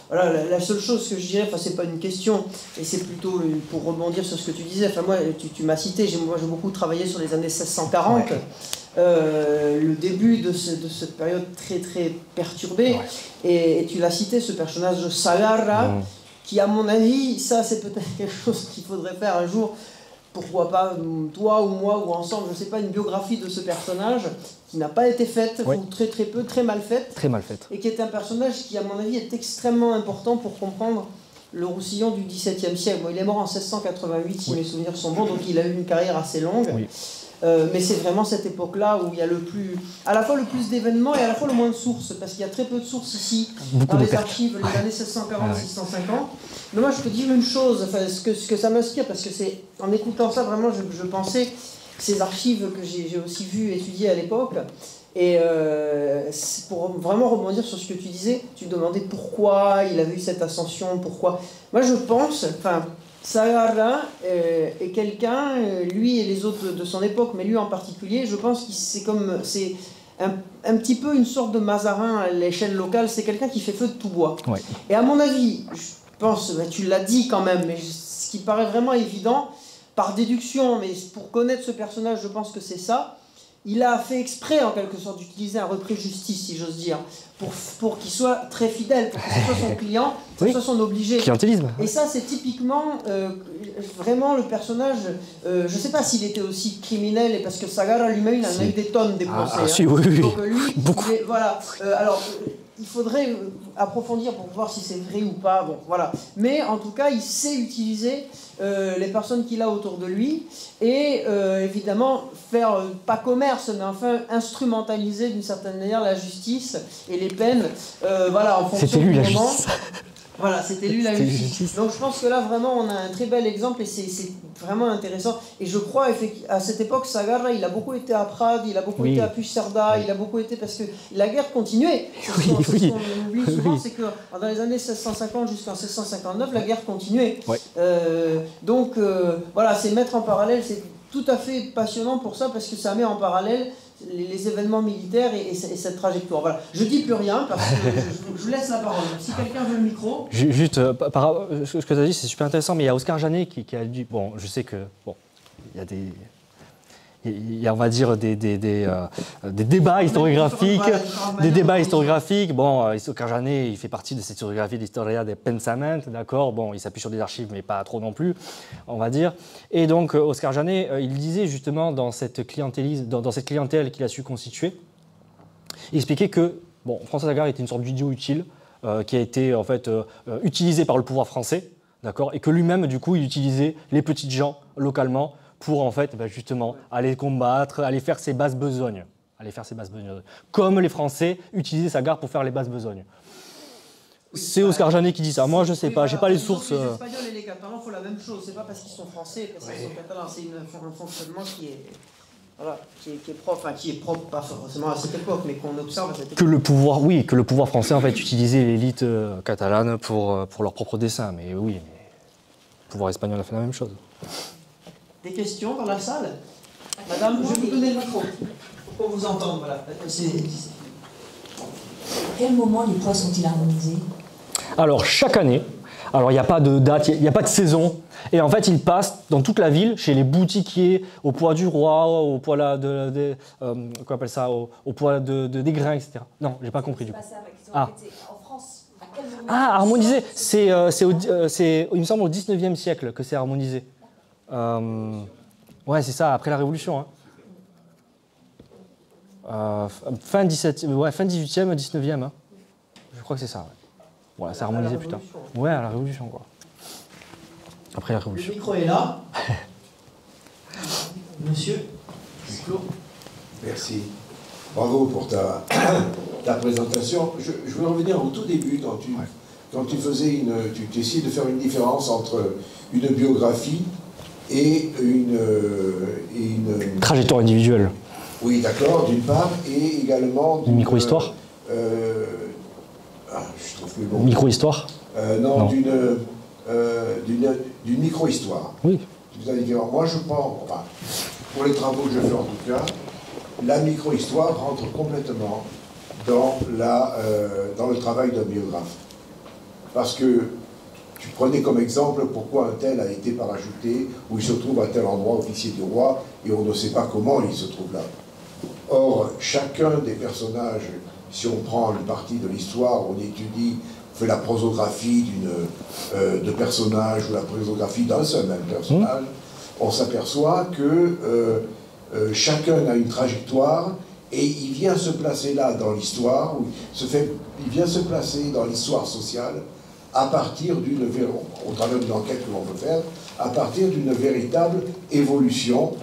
voilà, la seule chose que je dirais, enfin c'est pas une question, et c'est plutôt pour rebondir sur ce que tu disais, enfin moi tu m'as cité, moi j'ai beaucoup travaillé sur les années 1640, le début de cette période très très perturbée, et tu l'as cité, ce personnage de Sagarra, qui à mon avis, ça c'est peut-être quelque chose qu'il faudrait faire un jour, pourquoi pas toi ou moi ou ensemble, je ne sais pas, une biographie de ce personnage qui n'a pas été faite, ou très peu, très mal faite. Très mal faite. Et qui est un personnage qui, à mon avis, est extrêmement important pour comprendre le Roussillon du XVIIe siècle. Bon, il est mort en 1688, si mes souvenirs sont bons, donc il a eu une carrière assez longue. Oui. Mais c'est vraiment cette époque-là où il y a à la fois le plus d'événements et à la fois le moins de sources, parce qu'il y a très peu de sources ici, dans les archives, les années 1640-1650. Mais moi, je peux dire une chose, enfin, ce que ça m'inspire, parce que c'est, en écoutant ça, vraiment, je pensais ces archives que j'ai aussi vues, étudiées à l'époque, et pour vraiment rebondir sur ce que tu disais, tu demandais pourquoi il avait eu cette ascension, pourquoi. Moi, je pense, enfin, Sagarra est quelqu'un, lui et les autres de son époque, mais lui en particulier, je pense que c'est un petit peu une sorte de Mazarin à l'échelle locale, c'est quelqu'un qui fait feu de tout bois. Ouais. Et à mon avis, je pense, tu l'as dit quand même, mais ce qui paraît vraiment évident, par déduction, mais pour connaître ce personnage, je pense que c'est ça, il a fait exprès en quelque sorte d'utiliser un repris justice, si j'ose dire, pour qu'il soit très fidèle, pour que ce soit son client, que ce soit son obligé. Clientélisme. Et ça, c'est typiquement vraiment le personnage. Je ne sais pas s'il était aussi criminel, parce que Sagarra lui-même, il en a eu des tonnes des procès. Ah, si, oui. Donc lui, beaucoup. Voilà. Alors, il faudrait approfondir pour voir si c'est vrai ou pas. Bon, voilà. Mais en tout cas, il sait utiliser les personnes qu'il a autour de lui et évidemment faire, pas commerce, mais enfin instrumentaliser d'une certaine manière la justice et les peines voilà, en fonction du moment. Voilà, c'était lui la justice. Donc je pense que là vraiment on a un très bel exemple et c'est vraiment intéressant. Et je crois à cette époque, Sagarra, il a beaucoup été à Prades, il a beaucoup été à Puigcerdà, il a beaucoup été parce que la guerre continuait. Ce qu'on oublie souvent, c'est que dans les années 1650 jusqu'en 1659, la guerre continuait. Donc voilà, c'est mettre en parallèle, c'est tout à fait passionnant pour ça parce que ça met en parallèle les événements militaires et cette trajectoire. Voilà. Je dis plus rien parce que je vous laisse la parole. Si quelqu'un veut le micro. Juste, ce que tu as dit, c'est super intéressant, mais il y a Oscar Janet qui a dit, bon, je sais que, bon, il y a des... Il y a, on va dire, des débats historiographiques. Bon, Oscar Janet, il fait partie de cette historiographie d'Historia del Pensamento, d'accord. Bon, il s'appuie sur des archives, mais pas trop non plus, on va dire. Et donc, Oscar Janet, il disait justement dans cette clientèle qu'il a su constituer, il expliquait que, bon, François Sagarra était une sorte d'idiot utile qui a été, en fait, utilisé par le pouvoir français, d'accord, et que lui-même, du coup, il utilisait les petites gens localement pour en fait justement aller combattre, aller faire ses basses besognes. Comme les Français utilisaient Sagarra pour faire les basses besognes. C'est Oscar Janet qui dit ça. Moi, je sais pas, j'ai pas les sources. Les Espagnols et les Catalans font la même chose. C'est pas parce qu'ils sont Français, parce qu'ils sont Catalans. C'est un fonctionnement qui est, voilà, qui est propre, pas forcément à cette époque, mais qu'on observe à cette époque. Que le pouvoir français en fait utilisait l'élite catalane pour leur propre dessein. Mais oui, le pouvoir espagnol a fait la même chose. Des questions dans la salle? Madame, je vais vous donner le micro pour qu'on vous entende. Voilà. À quel moment les poids sont-ils harmonisés? Alors, chaque année, alors il n'y a pas de date, il n'y a pas de saison, et en fait, ils passent dans toute la ville, chez les boutiquiers, au poids du roi, au poids des grains, etc. Non, j'ai pas compris du coup. En France, à quel moment harmonisé, il me semble au 19e siècle que c'est harmonisé. Ouais, c'est ça, après la Révolution. Hein. Fin 18e, 19e. Hein. Je crois que c'est ça. Ouais. Voilà, c'est harmonisé plus tard. Ouais, à la Révolution, quoi. Après la Révolution. Le micro est là. Monsieur. Merci. Bravo pour ta présentation. Je veux revenir au tout début, quand tu essayais de faire une différence entre une biographie et une trajectoire individuelle. Oui, d'accord, d'une part, et également... Une micro-histoire je trouve plus bon. Micro-histoire non. D'une micro-histoire. Oui. Moi, je pense, enfin, pour les travaux que je fais en tout cas, la micro-histoire rentre complètement dans le travail d'un biographe. Parce que tu prenais comme exemple pourquoi un tel a été parachuté, ou il se trouve à tel endroit, officier du roi, et on ne sait pas comment il se trouve là. Or, chacun des personnages, si on prend le parti de l'histoire, on étudie, on fait la prosographie de personnages, ou la prosographie d'un seul même personnage, on s'aperçoit que chacun a une trajectoire et il vient se placer là dans l'histoire, il vient se placer dans l'histoire sociale à partir au travers d'une enquête que l'on peut faire, à partir d'une véritable évolution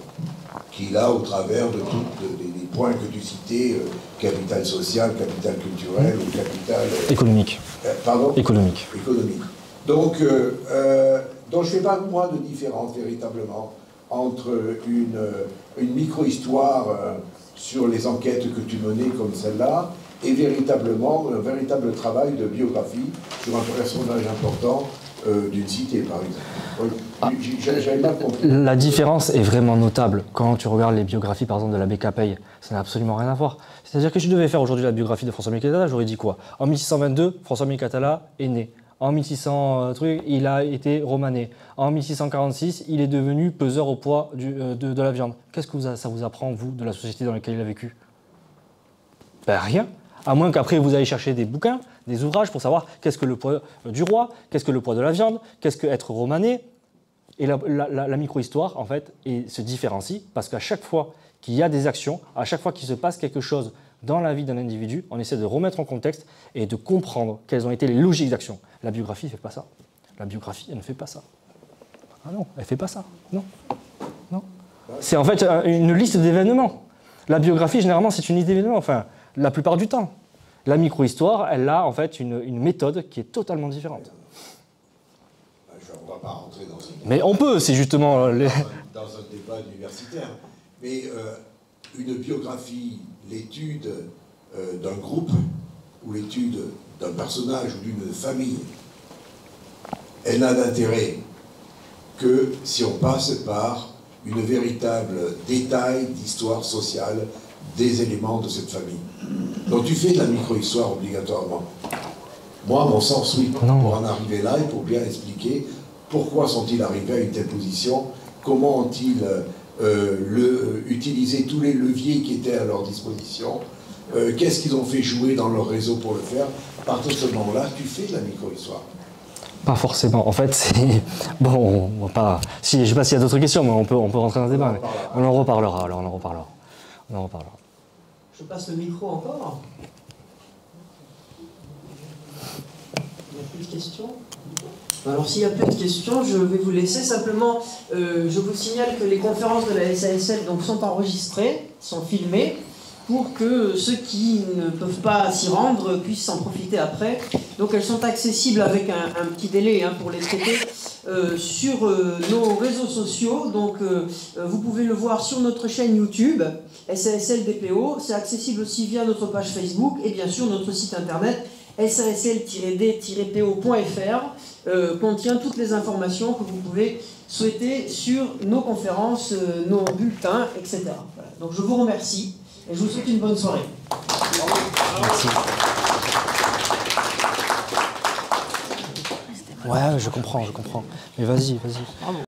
qu'il a au travers de tous les points que tu citais, capital social, capital culturel ou capital... économique. Pardon ? Économique. Économique. Donc je ne fais pas, moi, de différence véritablement entre une micro-histoire sur les enquêtes que tu menais comme celle-là et véritablement un véritable travail de biographie sur un personnage important d'une cité, par exemple. J'avais mal compris. La différence est vraiment notable quand tu regardes les biographies, par exemple, de l'abbé Capelle. Ça n'a absolument rien à voir. C'est-à-dire que si je devais faire aujourd'hui la biographie de François-Michel Catala, j'aurais dit quoi? En 1622, François-Michel Catala est né. En 1600, il a été romané. En 1646, il est devenu peseur au poids de la viande. Qu'est-ce que ça vous apprend, vous, de la société dans laquelle il a vécu? Ben rien. À moins qu'après vous allez chercher des bouquins, des ouvrages pour savoir qu'est-ce que le poids du roi, qu'est-ce que le poids de la viande, qu'est-ce que être romané. Et la micro-histoire, en fait, se différencie parce qu'à chaque fois qu'il y a des actions, à chaque fois qu'il se passe quelque chose dans la vie d'un individu, on essaie de remettre en contexte et de comprendre quelles ont été les logiques d'action. La biographie ne fait pas ça. La biographie, elle ne fait pas ça. Ah non, elle ne fait pas ça. Non. Non. C'est en fait une liste d'événements. La biographie, généralement, c'est une liste d'événements, enfin, la plupart du temps. La micro-histoire, elle a en fait une méthode qui est totalement différente. On ne va pas rentrer dans une... Mais on peut, c'est justement... Dans un débat universitaire. Mais une biographie, l'étude d'un groupe ou l'étude d'un personnage ou d'une famille, elle n'a d'intérêt que si on passe par une véritable détail d'histoire sociale des éléments de cette famille. Donc tu fais de la micro-histoire obligatoirement. Moi, à mon sens, oui, pour en arriver là et pour bien expliquer pourquoi sont-ils arrivés à une telle position, comment ont-ils utilisé tous les leviers qui étaient à leur disposition, qu'est-ce qu'ils ont fait jouer dans leur réseau pour le faire. À partir de ce moment-là, tu fais de la micro-histoire. Pas forcément. En fait, c'est... Bon, on va pas... Si, je ne sais pas s'il y a d'autres questions, mais on peut rentrer dans le débat. On en reparlera, alors on en reparlera. On en reparlera. Je passe le micro encore. Il n'y a plus de questions? Alors s'il n'y a plus de questions, je vais vous laisser. Simplement, je vous signale que les conférences de la SASL donc, sont enregistrées, sont filmées, pour que ceux qui ne peuvent pas s'y rendre puissent s'en profiter après. Donc elles sont accessibles avec un petit délai pour les traiter sur nos réseaux sociaux. Donc vous pouvez le voir sur notre chaîne YouTube, SASL DPO. C'est accessible aussi via notre page Facebook et bien sûr notre site internet sasl-d-po.fr contient toutes les informations que vous pouvez souhaiter sur nos conférences, nos bulletins, etc. Voilà. Donc je vous remercie. Et je vous souhaite une bonne soirée. Merci. Ouais, je comprends. Mais vas-y.